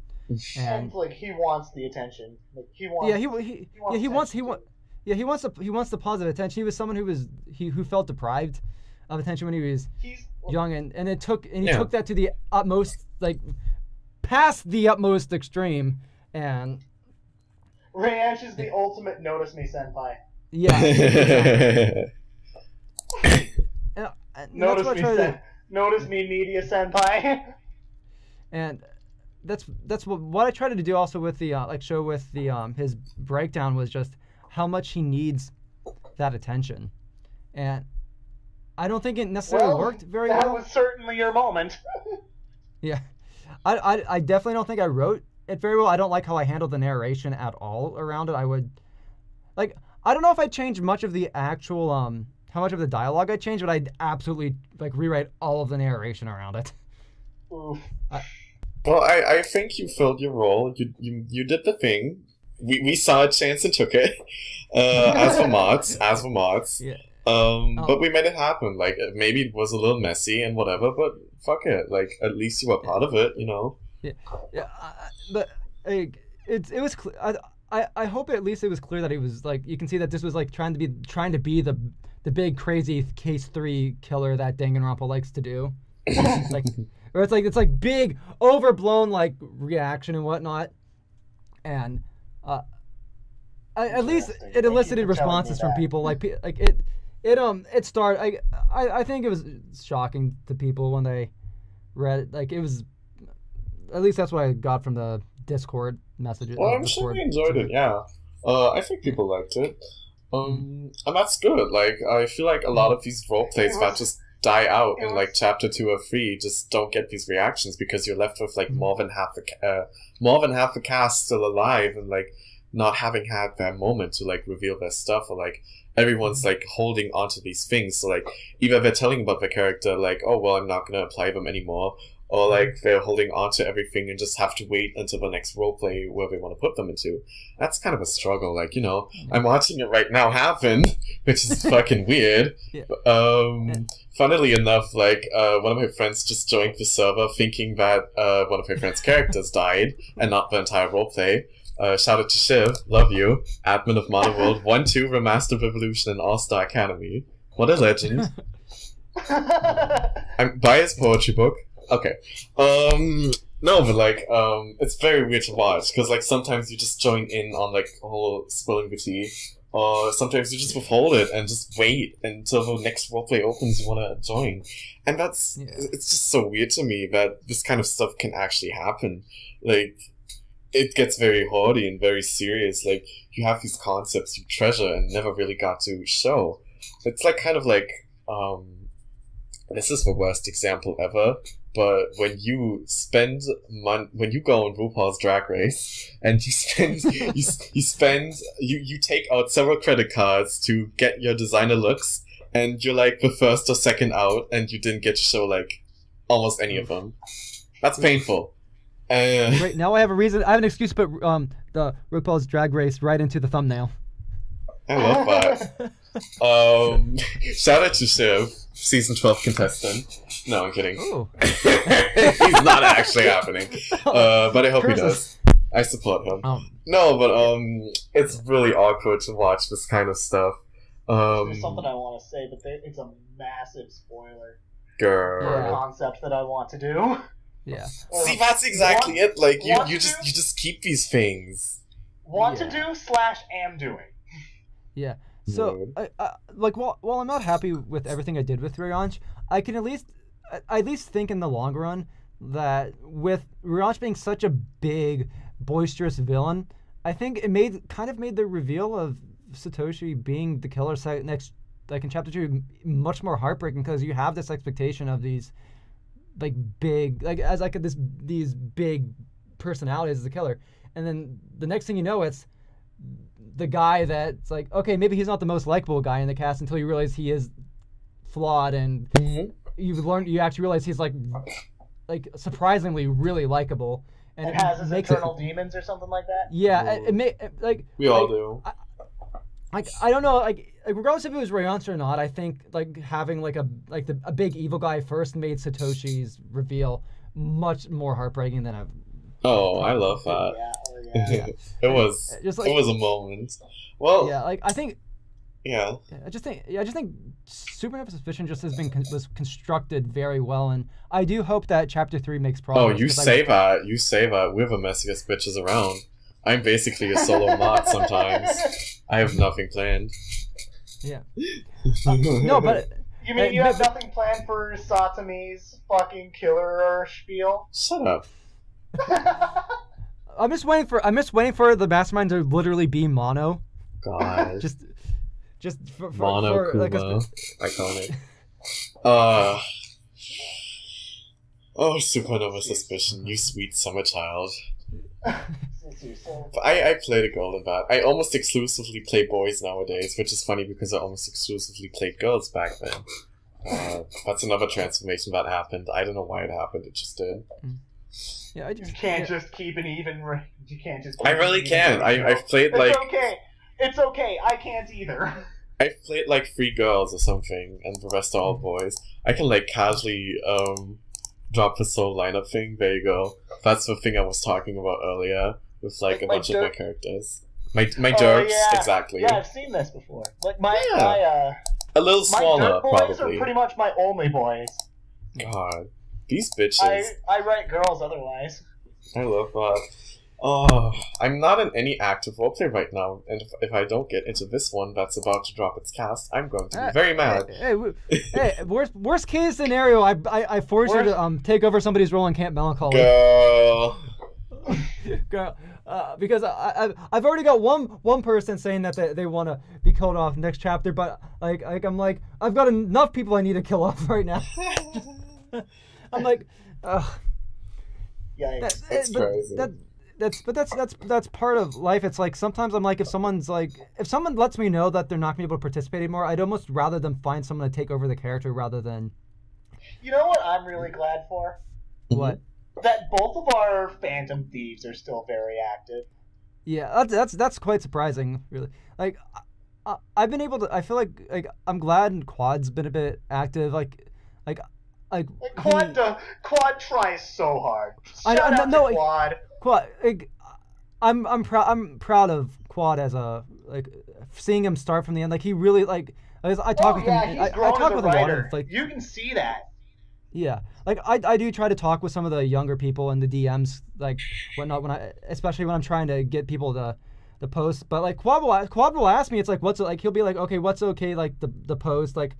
and like he wants the attention, like he wants he wants the positive attention. He was someone who felt deprived of attention when he was young, and he took that to the utmost, like past the utmost extreme. And Rayonch is the ultimate notice me senpai. Yeah. Notice me media senpai. And that's what I tried to do also with the show with the his breakdown was just how much he needs that attention. And I don't think it necessarily worked very well. That was certainly your moment. Yeah. I definitely don't think I wrote it very well. I don't like how I handled the narration at all around it. I don't know if I changed much of the actual how much of the dialogue I changed, but I'd absolutely rewrite all of the narration around it. Oof. Well, I think you filled your role. You did the thing. We saw a chance and took it. As for mods. Yeah. But we made it happen. Like maybe it was a little messy and whatever, but fuck it. Like at least you were part of it, you know. Yeah. But it was clear. I hope at least it was clear that it was like you can see that this was like trying to be the big crazy case 3 killer that Danganronpa likes to do. Or it's like big overblown like reaction and whatnot, and at least it elicited responses from people like it started. I think it was shocking to people when they read it. Like it was, at least that's what I got from the Discord messages. Well, I'm sure they enjoyed it. Yeah, I think people liked it. And that's good. Like, I feel like a lot of these role plays that just die out in like chapter 2 or 3 just don't get these reactions because you're left with like more than half the cast still alive and like not having had that moment to like reveal their stuff, or like everyone's like holding onto these things. So like either they're telling about the character like, oh well, I'm not gonna apply them anymore, or like they're holding onto everything and just have to wait until the next roleplay where they want to put them into. That's kind of a struggle. Like, you know, I'm watching it right now happen, which is fucking weird. Funnily enough, like one of my friends just joined the server thinking that one of my friend's characters died and not the entire roleplay. Shout out to Shiv, love you, admin of Modern World 1-2 Remastered Revolution and All-Star Academy. What a legend. I'm by his poetry book. Okay. No, but like, it's very weird to watch, because like sometimes you just join in on like a whole spilling the tea, or sometimes you just withhold it and just wait until the next roleplay opens you want to join. And that's, it's just so weird to me that this kind of stuff can actually happen. Like, it gets very hardy and very serious. Like, you have these concepts you treasure and never really got to show. It's like kind of like, this is the worst example ever, but when you spend when you go on RuPaul's Drag Race and you spend you take out several credit cards to get your designer looks, and you're like the first or second out and you didn't get to show like almost any of them. That's painful. Great, now I have an excuse to put the RuPaul's Drag Race right into the thumbnail. I love that. Shout out to Shiv, season 12 contestant. No, I'm kidding. He's not actually happening. But I hope he does. I support him. No, but it's really awkward to watch this kind of stuff. There's something I want to say, but it's a massive spoiler. Girl. For a concept that I want to do. Yeah. See, that's exactly it. Like, you just keep these things. Want to do / am doing. Yeah. So, like, while I'm not happy with everything I did with Ryanch, I can at least think in the long run that with Ryanch being such a big, boisterous villain, I think it kind of made the reveal of Satoshi being the killer next, like in chapter 2, much more heartbreaking, because you have this expectation of these, like, big, like, as like these big personalities as the killer, and then the next thing you know, it's the guy that's like, okay, maybe he's not the most likable guy in the cast until you realize he is flawed, and you actually realize he's like surprisingly really likable, and it has his internal demons or something like that. Yeah, we all do. I don't know, like regardless if it was Rayance or not, I think like having like a big evil guy first made Satoshi's reveal much more heartbreaking than I've. Oh, I love that. Yeah. It was a moment. Well, yeah, like I think. Yeah. I just think Supernatural Suspicion just was constructed very well, and I do hope that Chapter 3 makes progress. Oh, you say that. We're the messiest bitches around. I'm basically a solo mod sometimes. I have nothing planned. Yeah. No, but you mean you have nothing planned for Satomi's fucking killer spiel? Shut up. I'm just waiting for the mastermind to literally be mono. God. just for mono Kuma. Like iconic. Oh, Supernova Suspicion, you sweet summer child. I played a girl in that. I almost exclusively play boys nowadays, which is funny because I almost exclusively played girls back then. That's another transformation that happened. I don't know why it happened, it just did. Yeah, you can't just keep an even. You can't just. I really can't. I've played like. It's okay. It's okay. I can't either. I've played like 3 girls or something, and the rest are all boys. I can like casually drop the soul lineup thing. There you go. That's the thing I was talking about earlier with like a bunch of my characters. My derps, exactly. Yeah, I've seen this before. Like a little smaller, my derp boys probably. are pretty much my only boys. God, these bitches. I write girls otherwise. I love that. Oh, I'm not in any active roleplay right now, and if I don't get into this one that's about to drop its cast, I'm going to be very mad. Hey, worst case scenario, I force you to take over somebody's role in Camp Melancholy. Girl. Because I've already got one person saying that they want to be killed off next chapter, but I'm like I've got enough people I need to kill off right now. I'm like, Yeah, That's crazy. That's part of life. It's like sometimes I'm like if someone lets me know that they're not gonna be able to participate anymore, I'd almost rather them find someone to take over the character rather than. You know what I'm really glad for? What? That both of our Phantom Thieves are still very active. Yeah, that's quite surprising, really. Like, I've been able to. I feel like I'm glad Quad's been a bit active. Like Quad tries so hard. I Shout out no, to Quad. Quad. I'm proud of Quad as a seeing him start from the end. Like he really I talk with him. He's I grown talk as with a a lot writer. of You can see that. Yeah, like I do try to talk with some of the younger people in the DMs, like whatnot, especially when I'm trying to get people to post. But like Quad will ask me, it's like what's like he'll be like, okay, what's okay, like the post, like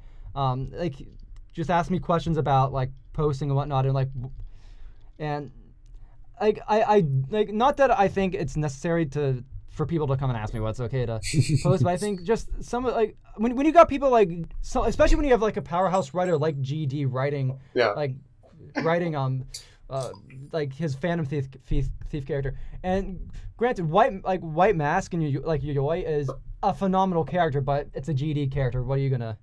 just ask me questions about like posting and whatnot, and I like not that I think it's necessary for people to come and ask me what's okay to post, but I think just some like when you got people like so especially when you have like a powerhouse writer like GD writing like his Phantom Thief character, and granted White Mask and your Yoi is a phenomenal character, but it's a GD character. What are you gonna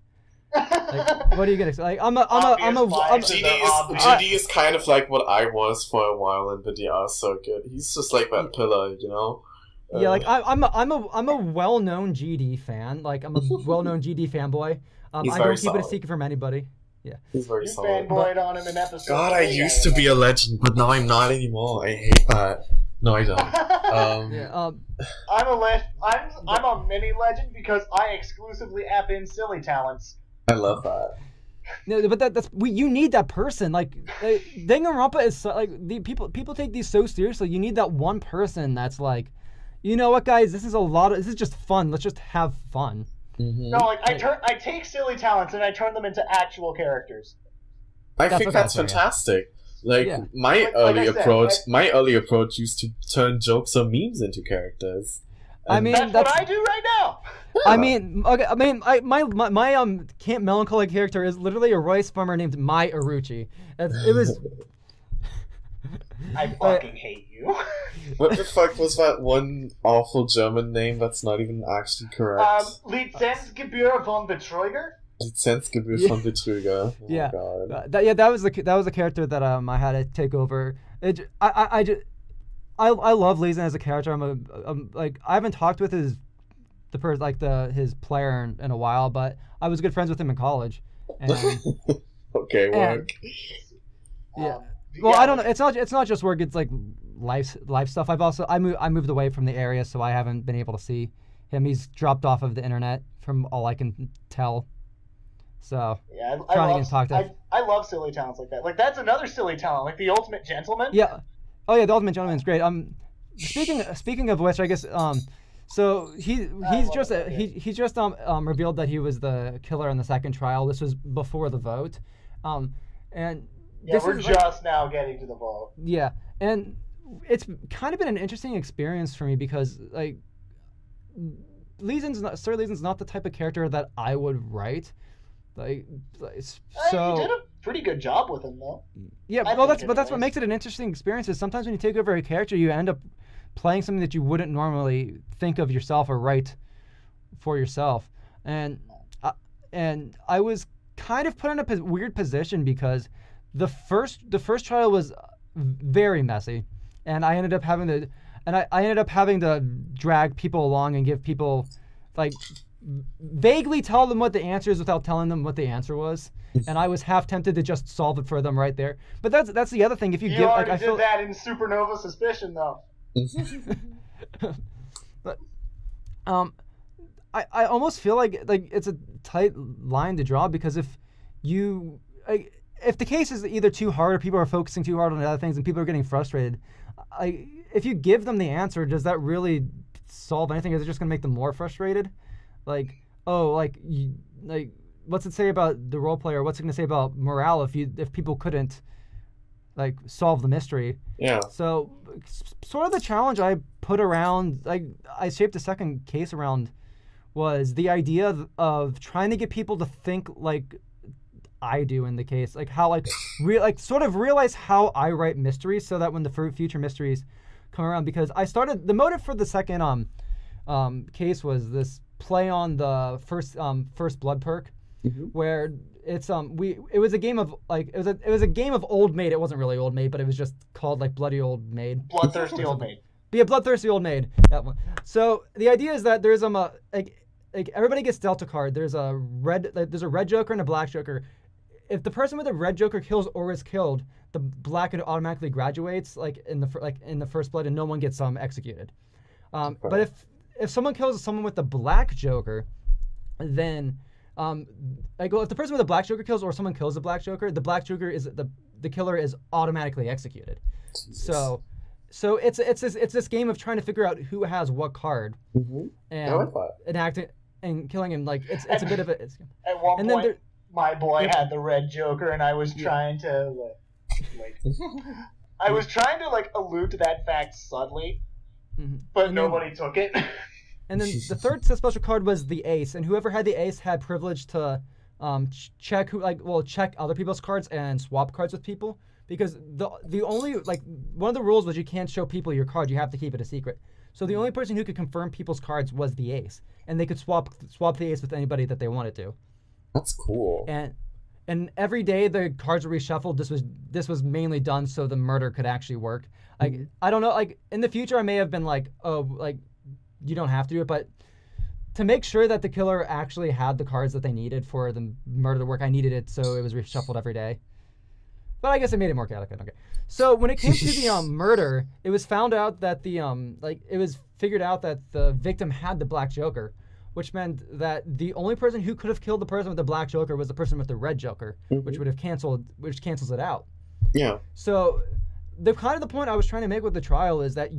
say? Like GD is kind of like what I was for a while in the DR circuit. He's just like that pillar, you know. Yeah, like I'm a well-known GD fan. Like I'm a well-known GD fanboy. I don't keep it a secret from anybody. Yeah, he's very solid. Fanboyed on him in episode. God, I used to be a legend, but now I'm not anymore. I hate that. No, I don't. I'm a mini legend because I exclusively app in silly talents. I love that. No, but you need that person. Like Danganronpa is like the people take these so seriously. You need that one person that's like, you know what, guys, this is just fun. Let's just have fun. Mm-hmm. No, like I take silly talents and I turn them into actual characters. I think that's fantastic. Like my early approach used to turn jokes or memes into characters. I mean, that's what I do right now. I mean, okay. I mean, my Camp Melancholy character is literally a rice farmer named Mai Aruchi. It was. I fucking hate you. What the fuck was that one awful German name that's not even actually correct? Lizenzgebühr von Betrüger. Lizenzgebühr von Betrüger. Oh yeah. God. That was the character that I had to take over. I love Lizen as a character. I'm like I haven't talked with his player in a while, but I was good friends with him in college. And, okay, work. Yeah. Well, I don't know. It's not just work. It's like life stuff. I moved away from the area, so I haven't been able to see him. He's dropped off of the internet, from all I can tell. So yeah, I love silly talents like that. Like that's another silly talent, like the Ultimate Gentleman. Yeah. Oh yeah, the Ultimate Gentleman is great. Speaking of which, I guess so he's just revealed that he was the killer in the second trial. This was before the vote, and. Yeah, we're just now getting to the vote. Yeah, and it's kind of been an interesting experience for me because, like, Leezen's not the type of character that I would write. So you did a pretty good job with him, though. Yeah, that's what makes it an interesting experience. Is sometimes when you take over a character, you end up playing something that you wouldn't normally think of yourself or write for yourself, and I was kind of put in a weird position because. The first trial was very messy, and I ended up having to drag people along and give people like vaguely tell them what the answer is without telling them what the answer was, and I was half tempted to just solve it for them right there. But that's the other thing. If you give already did that in Supernova Suspicion though. But I almost feel like it's a tight line to draw because if the case is either too hard or people are focusing too hard on other things and people are getting frustrated, if you give them the answer, does that really solve anything? Is it just going to make them more frustrated? What's it say about the role player? What's it going to say about morale if people couldn't like solve the mystery. Yeah. So sort of the challenge I put around, like I shaped the second case around, was the idea of trying to get people to think like I do in the case, like how like sort of realize how I write mysteries, so that when the future mysteries come around, because I started the motive for the second case was this play on the first blood perk, where it's it was a game of like it was a game of Old Maid. It wasn't really Old Maid, but it was just called like Bloody Old Maid. Bloodthirsty Old Maid. Be a bloodthirsty old maid. That one. So the idea is that there's like everybody gets dealt a card. There's a red joker and a black joker. If the person with the red joker kills or is killed, the black automatically graduates like in the first blood, and no one gets executed. But if someone kills someone with the black joker, then if the person with the black joker kills or someone kills the black joker is the killer is automatically executed. Jesus. So it's this game of trying to figure out who has what card, and acting and killing him. Like it's a bit of a. At one point, my boy had the red joker, and I was trying to I was trying to allude to that fact subtly, but nobody took it. And then the third special card was the ace, and whoever had the ace had privilege to check other people's cards and swap cards with people. Because the only one of the rules was you can't show people your card. You have to keep it a secret. So the only person who could confirm people's cards was the ace, and they could swap the ace with anybody that they wanted to. That's cool. And every day the cards were reshuffled. This was mainly done so the murder could actually work. I don't know. In the future, I may have been you don't have to do it, but to make sure that the killer actually had the cards that they needed for the murder to work, I needed it so it was reshuffled every day. But I guess it made it more chaotic. Okay. So when it came to the murder, it was found out that it was figured out that the victim had the black joker, which meant that the only person who could have killed the person with the black joker was the person with the red joker, which cancels it out. Yeah. So the point I was trying to make with the trial is that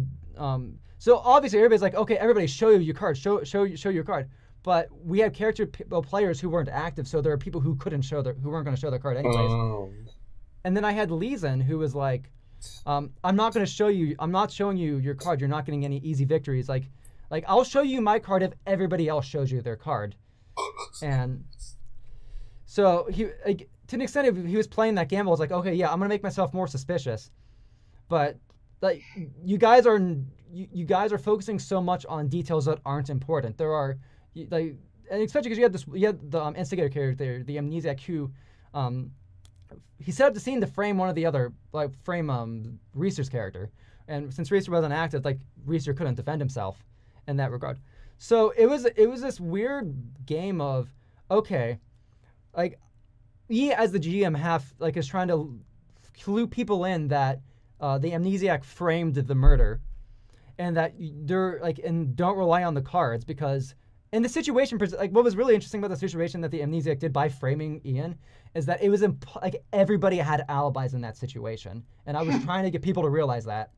so obviously everybody's like, okay, everybody show you your card, show your card. But we had players who weren't active, so there are people who who weren't going to show their card anyways. Oh. And then I had Leeson, who was like, I'm not showing you your card. You're not getting any easy victories. Like I'll show you my card if everybody else shows you their card. And so he, to an extent, he was playing that gamble. I was like, okay, yeah, I'm gonna make myself more suspicious. But you guys are focusing so much on details that aren't important. There are and especially because you had the instigator character, the amnesiac, who he set up the scene to frame one of the other, Reeser's character. And since Reeser wasn't active, Reeser couldn't defend himself in that regard. So it was this weird game of, okay, he as the GM is trying to clue people in that the amnesiac framed the murder, and that they're and don't rely on the cards, because in the situation, what was really interesting about the situation that the amnesiac did by framing Ian is that it was everybody had alibis in that situation, and I was trying to get people to realize that.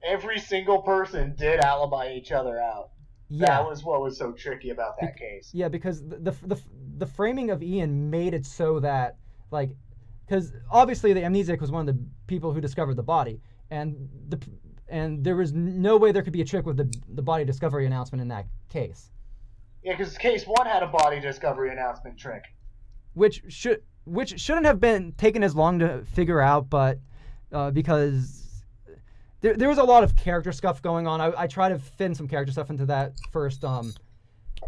Every single person did alibi each other out. Yeah. That was what was so tricky about that case. Yeah, because the framing of Ian made it so that because obviously the amnesiac was one of the people who discovered the body, and there was no way there could be a trick with the body discovery announcement in that case. Yeah, because case 1 had a body discovery announcement trick, which shouldn't have been taken as long to figure out, but because there was a lot of character stuff going on. I tried to fit some character stuff into that first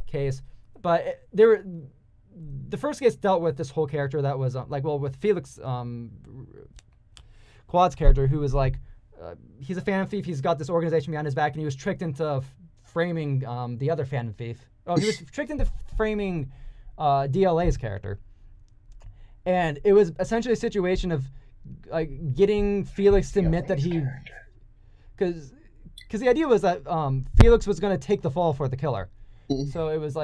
case, but the first case dealt with this whole character that was with Felix Quad's character, who was he's a phantom thief. He's got this organization behind his back, and he was tricked into framing the other phantom thief. Oh, he was tricked into framing DLA's character. And it was essentially a situation of getting Felix to admit that he... Because the idea was that Felix was going to take the fall for the killer. So it was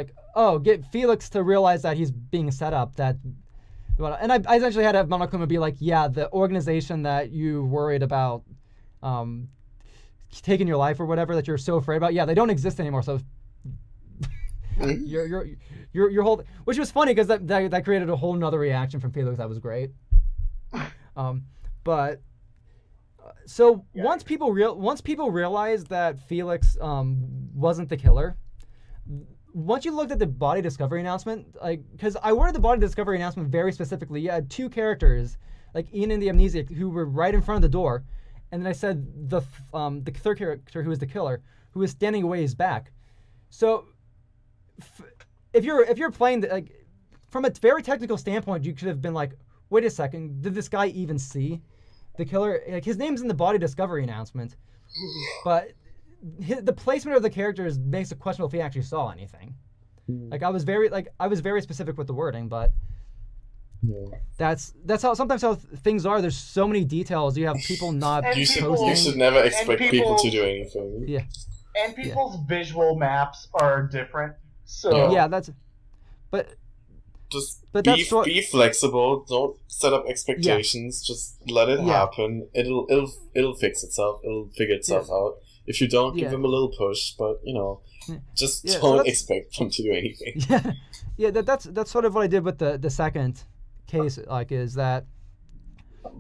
get Felix to realize that he's being set up. And I essentially had to have Monokuma be yeah, the organization that you worried about taking your life or whatever, that you're so afraid about, yeah, they don't exist anymore. So your whole, which was funny because that created a whole nother reaction from Felix that was great. But So Yeah. once people realized that Felix wasn't the killer, once you looked at the body discovery announcement, like, because I worded the body discovery announcement very specifically. You had two characters, like Ian and the Amnesiac, who were right in front of the door, and then I said the third character, who was the killer, who was standing away his back. So if you're playing like from a very technical standpoint, you could have been like, wait a second, did this guy even see the killer? Like, his name's in the body discovery announcement, but the placement of the characters makes it questionable if he actually saw anything. Like, I was very specific with the wording, but that's how sometimes how things are. There's so many details. You have people not posting. You should never expect people to do anything. Yeah. And people's visual maps are different. So yeah, but be flexible. Don't set up expectations. Yeah. Just let it happen. It'll fix itself. It'll figure itself out. If you don't, give them a little push. But just don't expect them to do anything. Yeah, that's sort of what I did with the second case. Like, is that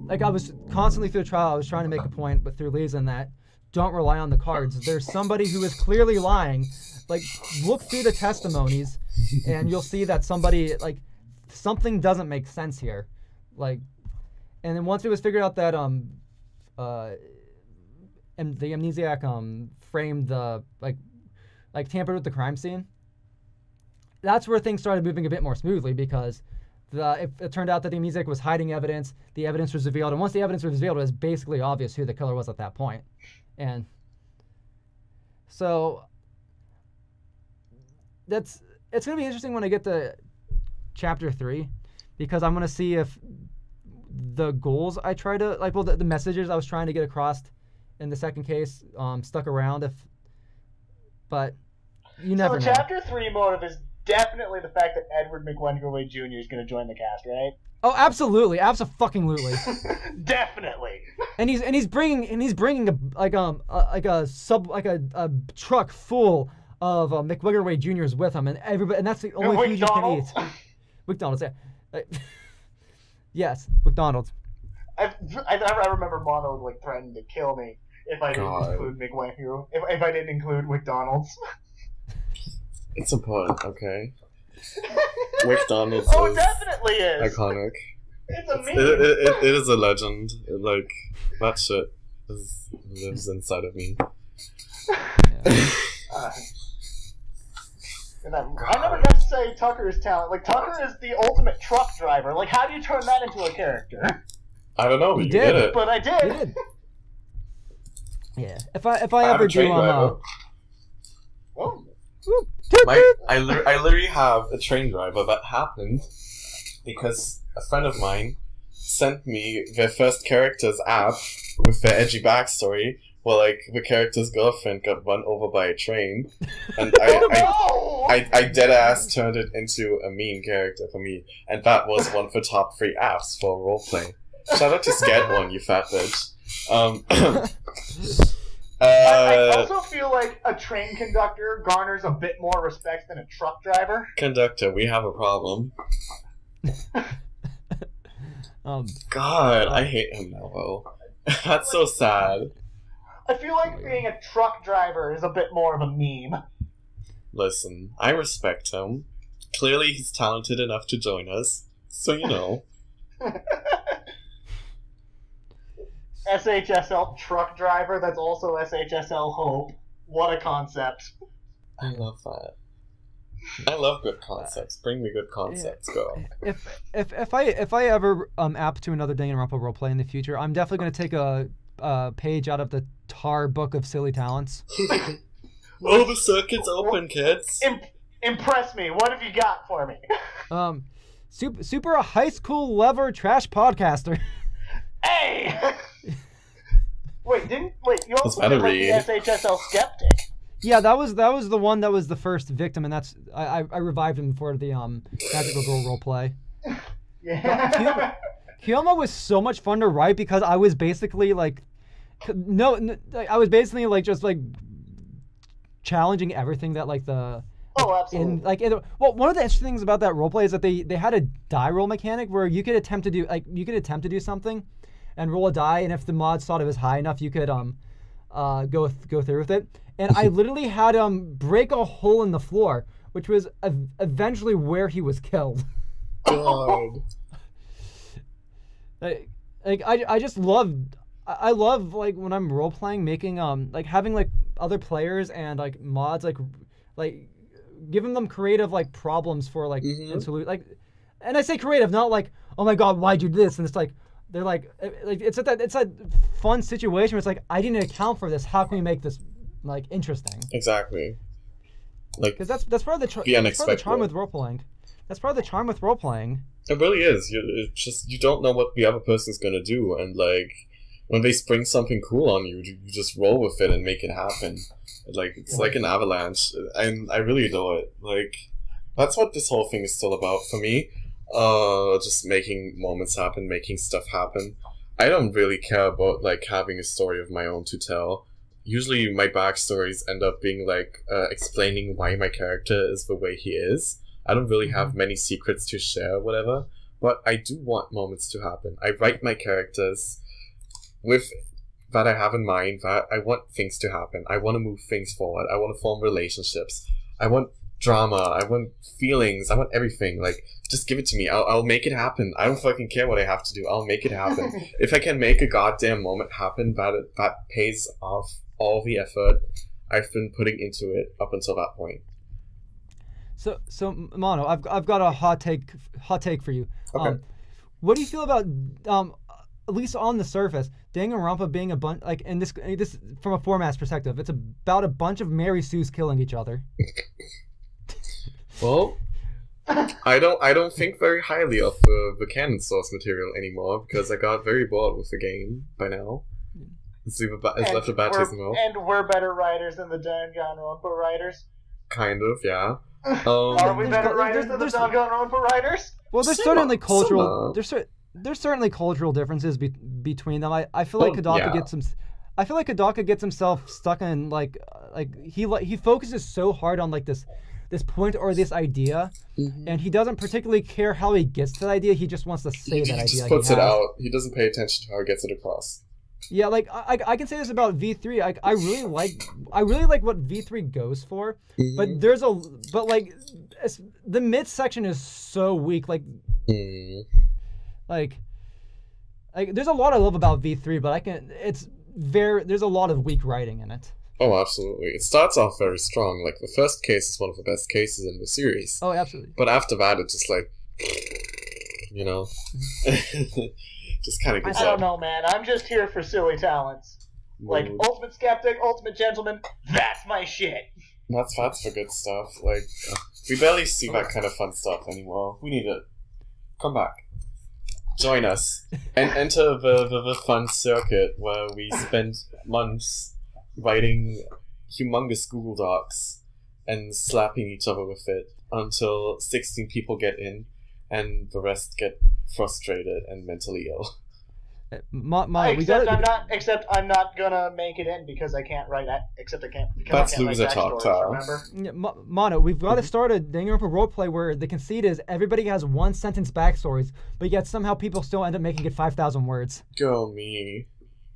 like I was constantly through the trial. I was trying to make a point, but through Liaison that don't rely on the cards. There's somebody who is clearly lying. Like, look through the testimonies, and you'll see that somebody, like, something doesn't make sense here. Like, and then once it was figured out that and the Amnesiac framed the like tampered with the crime scene, that's where things started moving a bit more smoothly, because it turned out that the Amnesiac was hiding evidence. The evidence was revealed, and once the evidence was revealed, it was basically obvious who the killer was at that point. And so it's going to be interesting when I get to chapter 3, because I'm going to see if the goals I try to, like, well, the messages I was trying to get across in the second case stuck around. But you never know. So chapter 3 motive is definitely the fact that Edward McWenderway Jr. is going to join the cast, right? Oh, absolutely, absolutely. Definitely. And he's bringing a truck full of McWiggerway Juniors with him, and everybody, and that's the only food you can eat. McDonald's, yeah. Yes, McDonald's. I remember Mono like threatening to kill me if I didn't include McWenderway. If I didn't include McDonald's. It's important, okay. McDonald's it definitely is iconic. It's a meme. It is a legend. Like, that shit lives inside of me. I never got to say Tucker's talent. Like, Tucker is the ultimate truck driver. Like, how do you turn that into a character? I don't know, but you did it. But I did. You did. Yeah. If I ever do I literally have a train driver that happened because a friend of mine sent me their first character's app with their edgy backstory, where, like, the character's girlfriend got run over by a train, and I dead ass turned it into a meme character for me, and that was one of the top 3 apps for roleplay. Shout out to Scared One, you fat bitch. I also feel like a train conductor garners a bit more respect than a truck driver. Conductor, we have a problem. God, I hate him now, though. That's so sad. I feel like being a truck driver is a bit more of a meme. Listen, I respect him. Clearly he's talented enough to join us, so you know. SHSL truck driver, that's also SHSL Hope. What a concept. I love that. I love good concepts. Bring me good concepts, girl. If I ever app to another Danganronpa roleplay in the future, I'm definitely going to take a page out of the TAR book of silly talents. Oh, the circuit's open, kids. Impress me. What have you got for me? Super high school level trash podcaster. Hey! You also did the SHSL skeptic. Yeah, that was the one that was the first victim, and that's I revived him for the Magical Girl roleplay. Yeah. Kiyoma was so much fun to write because I was basically like, I was basically like just like challenging everything that like the. Oh, absolutely. One of the interesting things about that roleplay is that they had a die roll mechanic where you could attempt to do something, and roll a die, and if the mods thought it was high enough, you could go through with it. And I literally had him break a hole in the floor, which was eventually where he was killed. God. I just love like when I'm role playing, making like having like other players and like mods like giving them creative like problems for like and I say creative, not like, oh my god, why'd you do this? And it's like they're like it's a fun situation where it's like, I didn't account for this. How can we make this like interesting? Exactly. Like, because that's part of the charm with role playing. That's part of the charm with role playing. It really is. It's just, you don't know what the other person's gonna do, and like when they spring something cool on you, you just roll with it and make it happen. Like, it's like an avalanche, and I really adore it. Like, that's what this whole thing is still about for me. Just making moments happen, making stuff happen. I don't really care about like having a story of my own to tell. Usually my backstories end up being like explaining why my character is the way he is. I don't really have many secrets to share, whatever, but I do want moments to happen. I write my characters with that I have in mind, that I want things to happen. I want to move things forward. I want to form relationships. I want drama. I want feelings. I want everything. Like, just give it to me. I'll make it happen. I don't fucking care what I have to do. I'll make it happen. If I can make a goddamn moment happen, that pays off all the effort I've been putting into it up until that point. So Mono, I've got a hot take for you. Okay. What do you feel about at least on the surface, Danganronpa being a bunch like, and this from a formats perspective, it's about a bunch of Mary Sues killing each other. Well, I don't think very highly of the canon source material anymore, because I got very bored with the game by now. It's left a bad taste in my mouth. And we're better writers than the Danganronpa writers. Kind of, yeah. Are we better writers than the Danganronpa writers? Well, there's certainly cultural. There's certainly cultural differences between them. I feel like Hidaka gets some. I feel like Hidaka gets himself stuck in like he focuses so hard on like this point or this idea, and he doesn't particularly care how he gets to the idea. He just wants to say that idea. He just puts it out. He doesn't pay attention to how he gets it across. Yeah, like I can say this about V3. I really like what V3 goes for, but the mid section is so weak. Like there's a lot I love about V3, but there's a lot of weak writing in it. Oh, absolutely. It starts off very strong. Like, the first case is one of the best cases in the series. Oh, absolutely. But after that, it's just like, you know, just kind of gets I don't know, man. I'm just here for silly talents. Like, Ultimate Skeptic, Ultimate Gentleman, that's my shit. That's for good stuff. Like, we barely see that kind of fun stuff anymore. We need to come back. Join us. And enter the fun circuit where we spend months writing humongous Google Docs and slapping each other with it until 16 people get in and the rest get frustrated and mentally ill. Except I'm not gonna make it in because I can't write that. That's loser talk, Tar. Remember? Yeah, Mono, we've got to start a Danganronpa roleplay where the conceit is everybody has one sentence backstories, but yet somehow people still end up making it 5,000 words. Go me.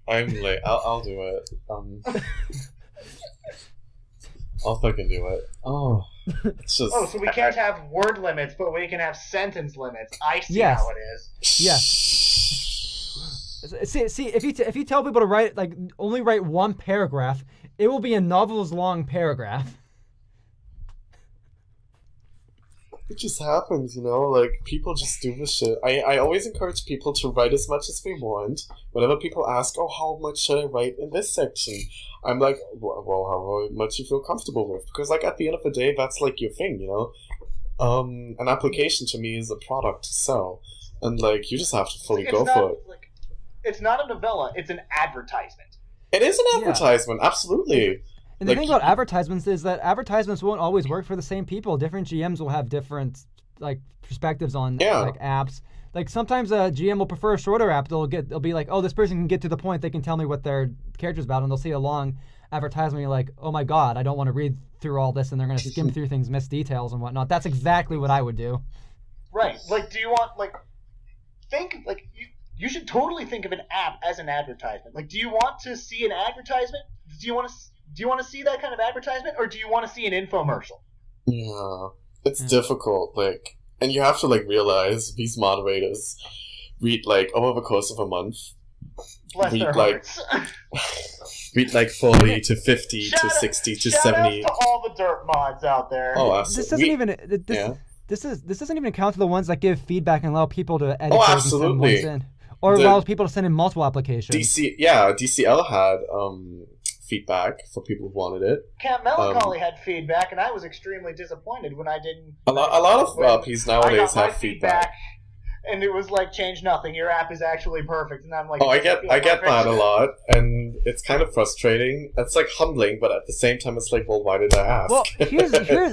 I'm late. I'll do it. I'll fucking do it. Oh, it's just. Oh, so we can't have word limits, but we can have sentence limits. I see how it is. Yes. See, if you tell people to only write one paragraph, it will be a novel's long paragraph. It just happens, you know? Like, people just do this shit. I always encourage people to write as much as they want. Whenever people ask, oh, how much should I write in this section? I'm like, well, how much you feel comfortable with. Because, like, at the end of the day, that's, like, your thing, you know? An application to me is a product to sell. And, like, you just have to fully go for it. It's not a novella, it's an advertisement. It is an advertisement, absolutely. And the thing about advertisements is that advertisements won't always work for the same people. Different GMs will have different perspectives on apps. Like, sometimes a GM will prefer a shorter app. They'll be like, oh, this person can get to the point. They can tell me what their character's about, and they'll see a long advertisement. And you're like, oh my god, I don't want to read through all this, and they're going to skim through things, miss details and whatnot. That's exactly what I would do. Right. Like, do you want you should totally think of an app as an advertisement. Like, do you want to see an advertisement? Do you want to see that kind of advertisement, or do you want to see an infomercial? Yeah, it's difficult. Like, and you have to like realize these moderators read like over the course of a month. Bless their hearts. Read like 40 to 50 to 60 to 70. Shout out to all the dirt mods out there. Oh, absolutely. This doesn't even count to the ones that give feedback and allow people to edit. Oh, absolutely. And send ones in, or allows people to send in multiple applications. DCL had feedback for people who wanted it. Camp Melancholy had feedback, and I was extremely disappointed when I didn't. A lot of RPs nowadays have feedback. And it was like, change nothing. Your app is actually perfect. And I'm like, I get that a lot, and it's kind of frustrating. It's like humbling, but at the same time, it's like, well, why did I ask?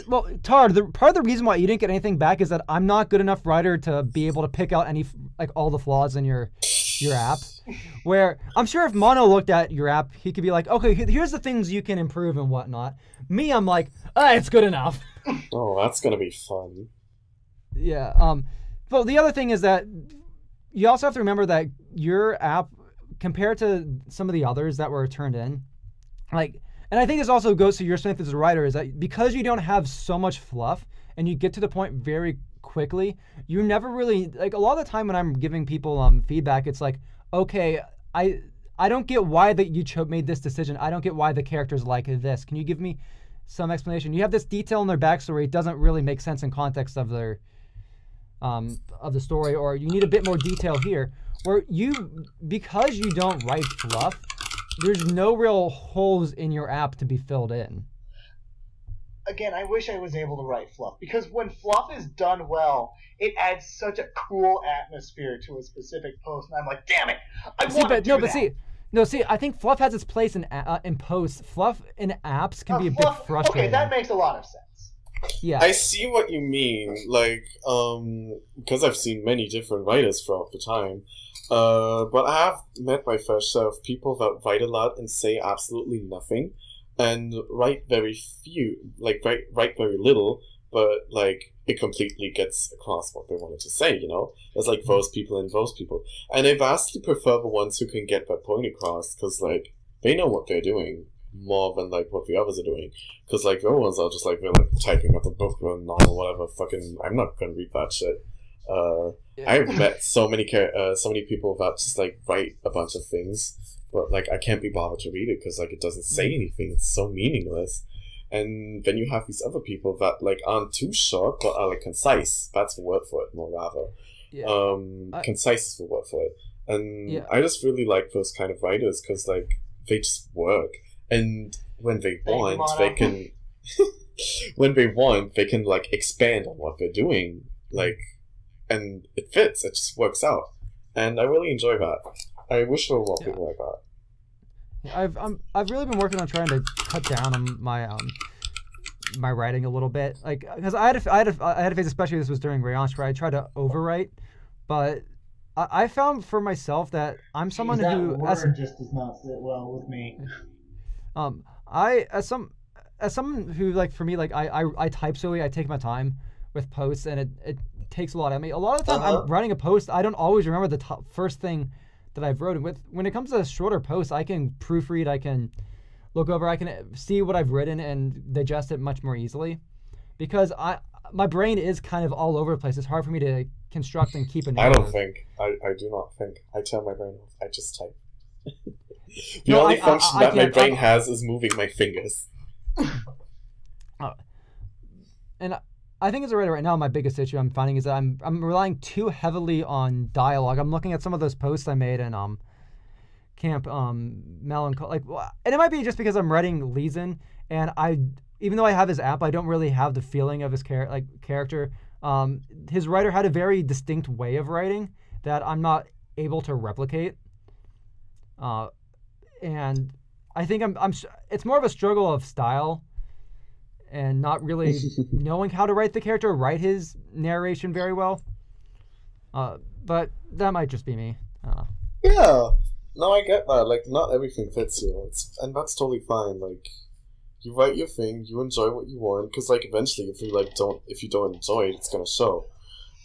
Well, Tar, part of the reason why you didn't get anything back is that I'm not good enough writer to be able to pick out all the flaws in your app. Where I'm sure if Mono looked at your app, he could be like, okay, here's the things you can improve and whatnot. Me, I'm like, it's good enough. Oh, that's gonna be fun. Yeah. Well, the other thing is that you also have to remember that your app, compared to some of the others that were turned in, and I think this also goes to your strength as a writer, is that because you don't have so much fluff and you get to the point very quickly, you never really, like, a lot of the time when I'm giving people feedback, it's like, okay, I don't get why that you made this decision. I don't get why the character's like this. Can you give me some explanation? You have this detail in their backstory. It doesn't really make sense in context of their of the story, or you need a bit more detail here, where because you don't write fluff, there's no real holes in your app to be filled in. Again, I wish I was able to write fluff, because when fluff is done well, it adds such a cool atmosphere to a specific post, and I'm like, damn it, I want to do that. I think fluff has its place in posts. Fluff in apps can be a bit frustrating. Okay, that makes a lot of sense. Yeah, I see what you mean. Like, because I've seen many different writers throughout the time, but I have met my fair share of people that write a lot and say absolutely nothing, and write very few, like write very little, but like it completely gets across what they wanted to say. You know, there's like those people and those people, and I vastly prefer the ones who can get that point across, because like they know what they're doing more than like what the others are doing, because like the other ones are just like, they're like typing up a book or a novel, whatever. Fucking, I'm not gonna read that shit. I've met so many people that just like write a bunch of things, but like I can't be bothered to read it because like it doesn't say anything. It's so meaningless. And then you have these other people that like aren't too short but are like concise. That's the word for it, more rather. Concise is the word for it. And I just really like those kind of writers, because like they just work. And when they want, they can. When they want, they can like expand on what they're doing, like, and it fits. It just works out, and I really enjoy that. I wish there were more people like that. I've really been working on trying to cut down on my writing a little bit, like, because I had a phase, especially this was during Rayansh, where I tried to overwrite, but I found for myself that I'm someone who just does not sit well with me. As someone who, like, for me, like, I type slowly, I take my time with posts, and it takes a lot. I mean, a lot of the time I'm writing a post, I don't always remember the first thing that I've wrote. When it comes to shorter posts, I can proofread, I can look over, I can see what I've written and digest it much more easily, because my brain is kind of all over the place. It's hard for me to construct and keep a note. I don't think. I do not think. I turn my brain off. I just type. The only function that my brain has is moving my fingers. And I think as a writer right now, my biggest issue I'm finding is that I'm relying too heavily on dialogue. I'm looking at some of those posts I made in Camp Melancholy, and it might be just because I'm writing Leeson, and even though I have his app, I don't really have the feeling of his character. His writer had a very distinct way of writing that I'm not able to replicate. And I think it's more of a struggle of style and not really knowing how to write the character, write his narration very well. But that might just be me. Yeah. No, I get that. Like, not everything fits you. And that's totally fine. Like, you write your thing, you enjoy what you want, because like eventually if you don't enjoy it, it's gonna show.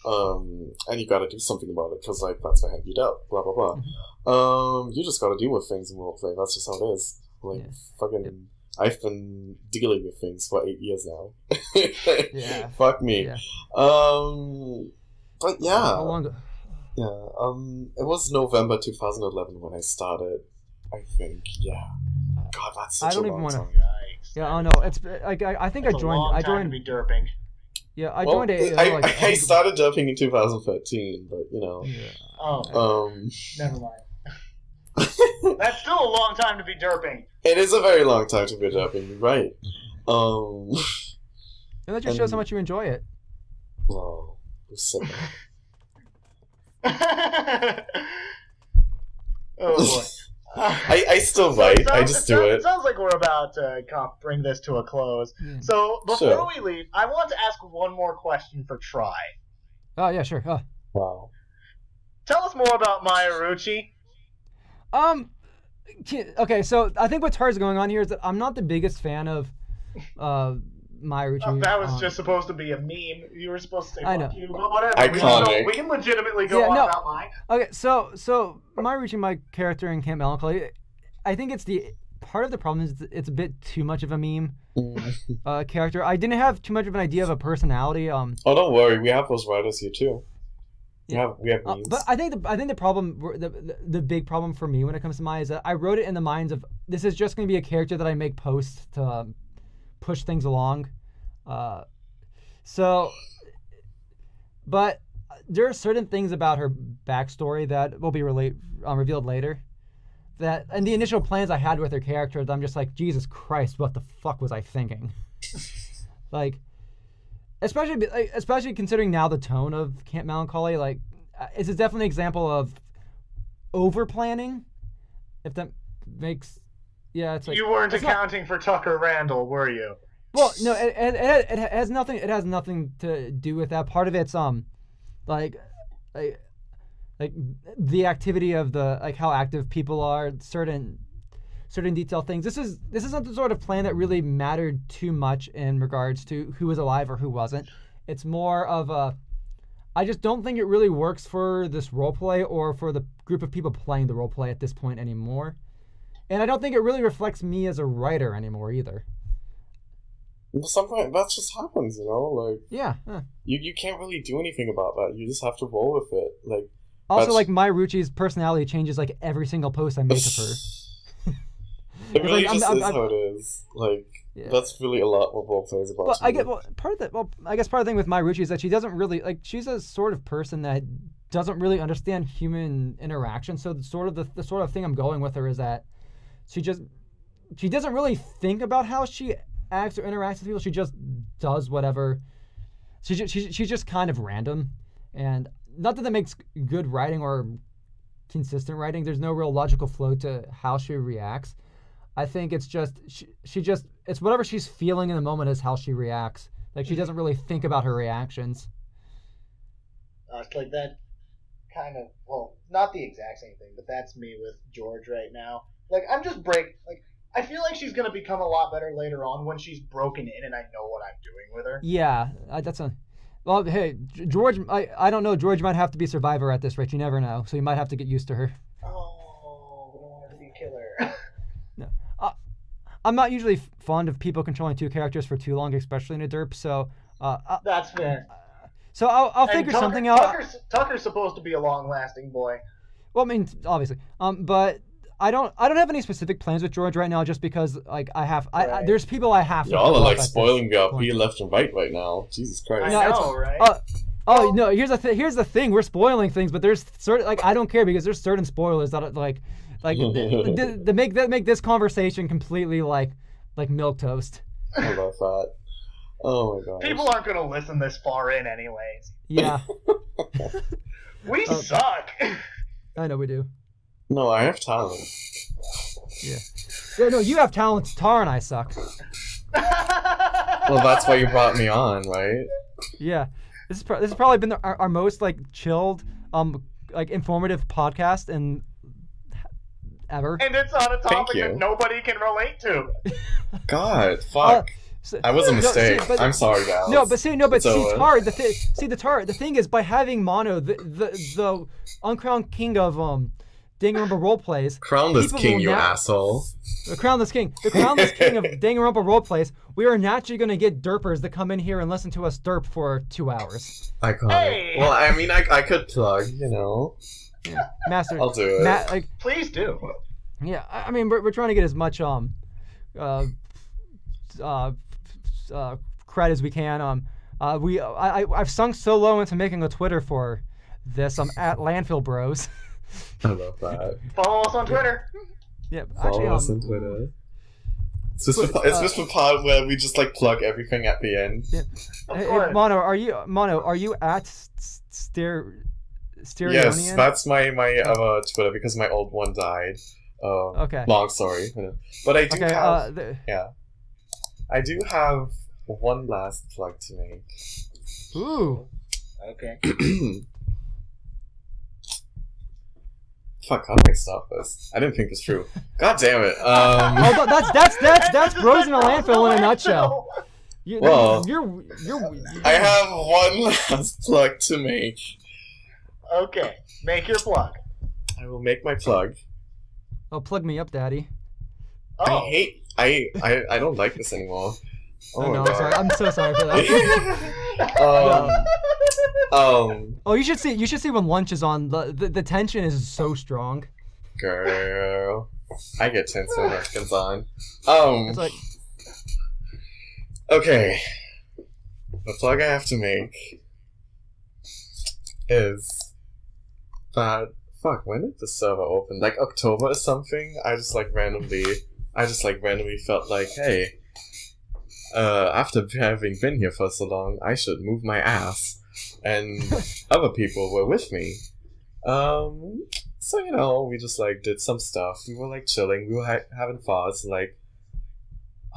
And you gotta do something about it, because, like, that's what hand you dealt, blah, blah, blah. You just gotta deal with things in roleplay, that's just how it is. Like, fucking... I've been dealing with things for 8 years now. Yeah. Fuck me. Yeah. But yeah. How long ago? Yeah. It was November 2011 when I started. I think. Yeah. God, that's such I don't a even long want to. time. Yeah. Oh no. It's like I think That's I a joined. long I time joined. to be derping. Yeah. I Well, joined a. I started derping in 2013, but you know. Yeah. Oh. Never mind. That's still a long time to be derping. It is a very long time to be derping. You're right. And that just shows how much you enjoy it. Well, so. Oh boy. I still write. I just do it. It sounds like we're about to bring this to a close. Yeah. So before we leave, I want to ask one more question for Try. Oh yeah, sure. Wow. Tell us more about Mayaruchi. Okay, so I think what TAR's going on here is that I'm not the biggest fan of Mayaruchi. That was just supposed to be a meme. You were supposed to say I know. fuck you, but whatever. Iconic. We can legitimately go on about mine. Okay, so Mayaruchi, my character in Camp Melancholy, I think it's part of the problem is it's a bit too much of a meme character. I didn't have too much of an idea of a personality. Oh, don't worry, we have those writers here too. Yeah. We have memes. But I think the problem, the big problem for me when it comes to Maya is that I wrote it in the minds of this is just going to be a character that I make posts to push things along. But there are certain things about her backstory that will be revealed later. That and the initial plans I had with her character, I'm just like, Jesus Christ, what the fuck was I thinking? Like. Especially considering now the tone of Camp Melancholy, like, it's definitely an example of over planning. If that makes, it's like you weren't accounting for Tucker Randall, were you? Well, no, it has nothing. It has nothing to do with that. Part of it's like the activity of how active people are, certain detailed things. This isn't the sort of plan that really mattered too much in regards to who was alive or who wasn't. It's more of I just don't think it really works for this roleplay or for the group of people playing the roleplay at this point anymore. And I don't think it really reflects me as a writer anymore either. Well, sometimes that just happens, you know? Like, yeah. You can't really do anything about that. You just have to roll with it. Like, also, like, Mayaruchi's personality changes like every single post I make of her. It really is how it is. Like, that's really a lot what role plays about. I guess part of the thing with Mayaruchi is that she doesn't really she's a sort of person that doesn't really understand human interaction. So the sort of thing I'm going with her is that she doesn't really think about how she acts or interacts with people. She just does whatever. She's just kind of random, and not that makes good writing or consistent writing. There's no real logical flow to how she reacts. I think it's just it's whatever she's feeling in the moment is how she reacts. Like, she doesn't really think about her reactions. It's like that kind of, well, not the exact same thing, but that's me with George right now. Like, I feel like she's gonna become a lot better later on when she's broken in and I know what I'm doing with her. Yeah, well, hey, George, I don't know. George might have to be Survivor at this rate. You never know. So you might have to get used to her. Oh, I don't want her to be a killer. No. I'm not usually fond of people controlling two characters for too long, especially in a derp. So that's fair. So I'll figure something out. Tucker's supposed to be a long-lasting boy. Well, I mean, obviously. But I don't have any specific plans with George right now, just because like there's people I have to. Y'all are like spoiling DRRP left and right now. Jesus Christ. I know, right? No. Here's the thing. We're spoiling things, but there's certain I don't care because there's certain spoilers that like make this conversation completely like milquetoast. I love that. Oh my god. People aren't gonna listen this far in, anyways. Yeah. We suck. I know we do. No, I have talent. Yeah, no, you have talent. TAR and I suck. Well, that's why you brought me on, right? Yeah. This has probably been our most like chilled, informative podcast ever. And it's on a topic that nobody can relate to. God, fuck. I was a No, mistake. see, but- I'm sorry, guys. No, but see, It's see, over. Tar. The thing is, by having Mono, the uncrowned king of Danganronpa roleplays. Crownless people king, will you na- asshole. The crownless king of Danganronpa roleplays. We are naturally going to get derpers that come in here and listen to us derp for 2 hours. Iconic. Hey! Well, I mean, I could plug, you know. Master. I'll do it. Like, Please do. yeah, I mean, we're trying to get as much credit as we can. I've sunk so low into making a Twitter for this. I'm at Landfill Bros. I love that. Follow us on Twitter. Yeah, actually, Follow us on Twitter. It's just the part where we just like plug everything at the end. Yeah. Of Hey, course. Mono, are you at Stereonian? Yes, that's my other Twitter because my old one died. Okay. Long story, but I do Okay. have I do have one last plug to make. Ooh. Okay. Fuck, how do I stop this? I didn't think this through. God damn it. Oh, that's Bros in a Landfill in a nutshell. Well, You're I have one last plug to make. Okay. Make your plug. I will make my plug. Oh, plug me up, Daddy. Oh. I don't like this anymore. Oh, my no, God. sorry. I'm so sorry for that. Oh, you should see when lunch is on. The tension is so strong. Girl, I get tense when lunch comes on. It's like, Okay, the plug I have to make is that when did the server open? Like October or something. I just randomly felt like, hey, after having been here for so long, I should move my ass, and other people were with me. So we just did some stuff. We were chilling. We were having thoughts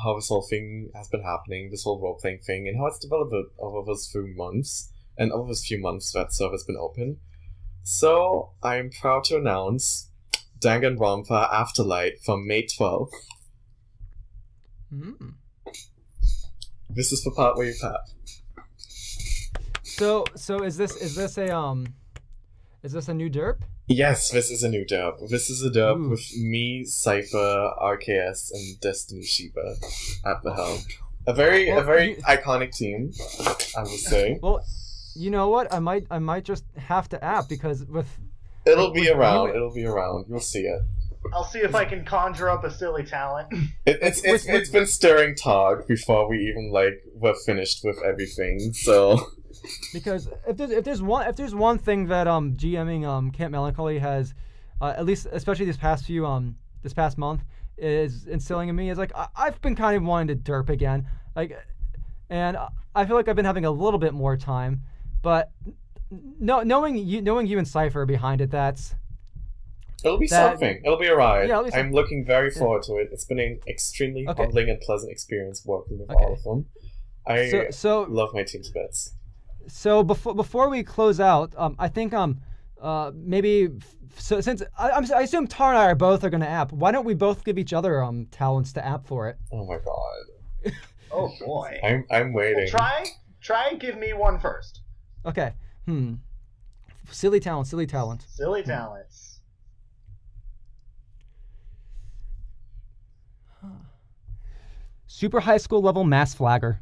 how this whole thing has been happening, this whole role-playing thing, and how it's developed over those few months. And over those few months that server's been open. So, I'm proud to announce Danganronpa Afterlight from May 12th. This is the part where you clap. So is this a new derp? Yes, this is a new derp. This is a derp Ooh. with me, Cypher, RKS, and Destiny Shiba at the helm. A very iconic team, I would say. Well, you know what? I might just have to app because It'll be around. It'll be around. You'll see it. I'll see if I can conjure up a silly talent. It's been stirring talk before we even were finished with everything. So because if there's one thing that GMing Camp Melancholy has at least especially this past month is instilling in me is I've been kind of wanting to derp again, and I feel like I've been having a little bit more time, but knowing you and Cypher are behind it, it'll be something. It'll be a ride. Yeah, I'm looking very forward to it. It's been an extremely humbling and pleasant experience working with all of them. I love my team's bits. So before we close out, I think maybe since I assume Tar and I are going to app, why don't we both give each other talents to app for it? Oh my god. Oh boy. I'm waiting. Well, try and give me one first. Okay. Silly talent. Silly talents. Super high school level mass flagger.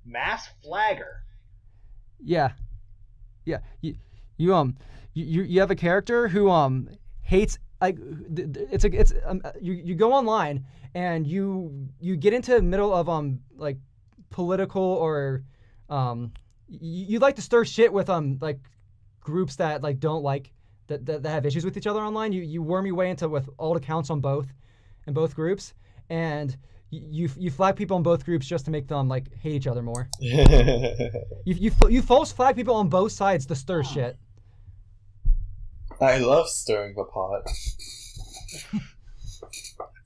Mass flagger. Yeah. You have a character who hates you go online and you get into the middle of political or you like to stir shit with groups that don't that have issues with each other online. You worm your way into with alt accounts on both groups, and you flag people in both groups just to make them hate each other more. you false flag people on both sides to stir shit. I love stirring the pot.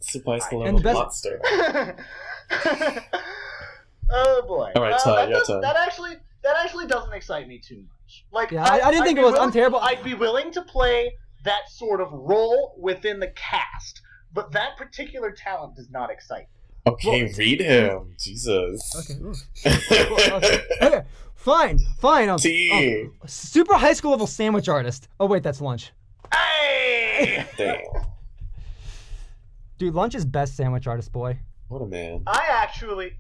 Super high school And the level best- pot stir. Oh boy. All right, Ty, your turn. That actually doesn't excite me too much. Yeah, I didn't think it was. I'm terrible. I'd be willing to play that sort of role within the cast, but that particular talent does not excite me. Okay, read him. Jesus. Okay. Okay. Fine. T. Super high school level sandwich artist. Oh wait, that's Lunch. Hey! Damn. Dude, Lunch is best sandwich artist, boy. What a man. I actually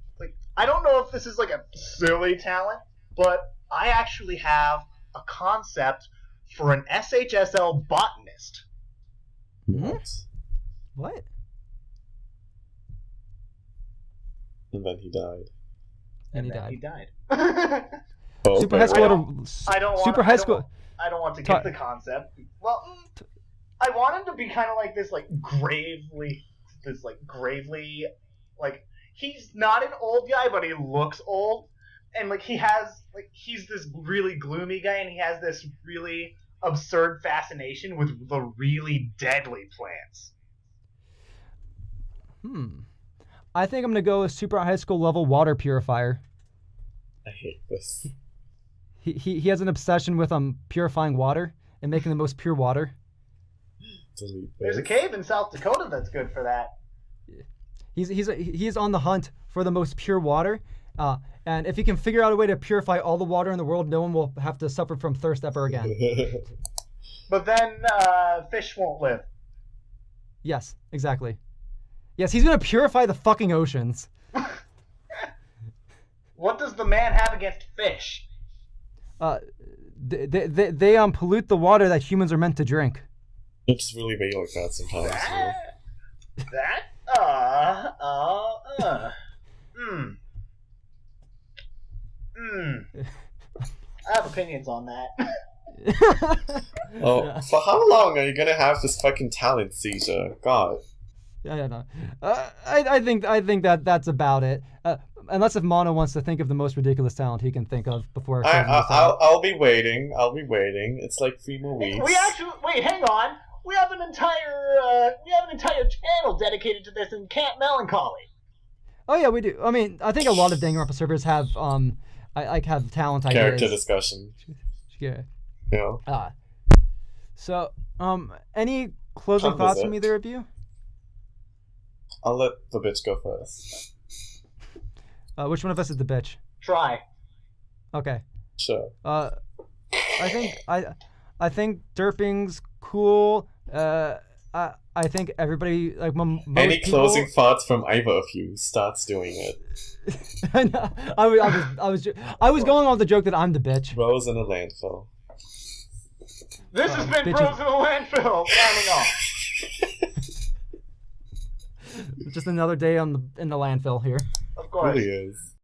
I don't know if this is like a silly talent, but I actually have a concept for an SHSL botanist. What? What? And then he died. And he then died. He died. Oh, Super okay. high school. I don't want. Super high school. I don't want to get the concept. Well, I want him to be kind of like this, gravely, he's not an old guy, but he looks old, and he's this really gloomy guy, and he has this really absurd fascination with the really deadly plants. I think I'm gonna go with super high school level water purifier. I hate this. He has an obsession with purifying water and making the most pure water. Delete There's a this. cave in South Dakota that's good for that. He's on the hunt for the most pure water, and if he can figure out a way to purify all the water in the world, no one will have to suffer from thirst ever again. But then fish won't live. Yes, exactly. Yes, he's gonna purify the fucking oceans. What does the man have against fish? They pollute the water that humans are meant to drink. It's really made like that sometimes. I have opinions on that. Oh, for how long are you gonna have this fucking talent seizure? God. Yeah, no. I think that's about it. Unless if Mono wants to think of the most ridiculous talent he can think of before. I'll be waiting. It's like 3 more weeks. We actually hang on. We have an entire channel dedicated to this in Camp Melancholy. Oh yeah, we do. I mean, I think a lot of Danganronpa servers have have talent ideas. Character discussion. Yeah. Yeah. So any closing thoughts from either of you? I'll let the bitch go first. Which one of us is the bitch? Try. Okay. Sure. I think derping's cool. I think everybody most Any people... closing thoughts from either of you starts doing it. I was going on the joke that I'm the bitch. Rose in a landfill. This has been bitches. Bros in a Landfill. Signing off. Just another day in the landfill here. Of course. It really is.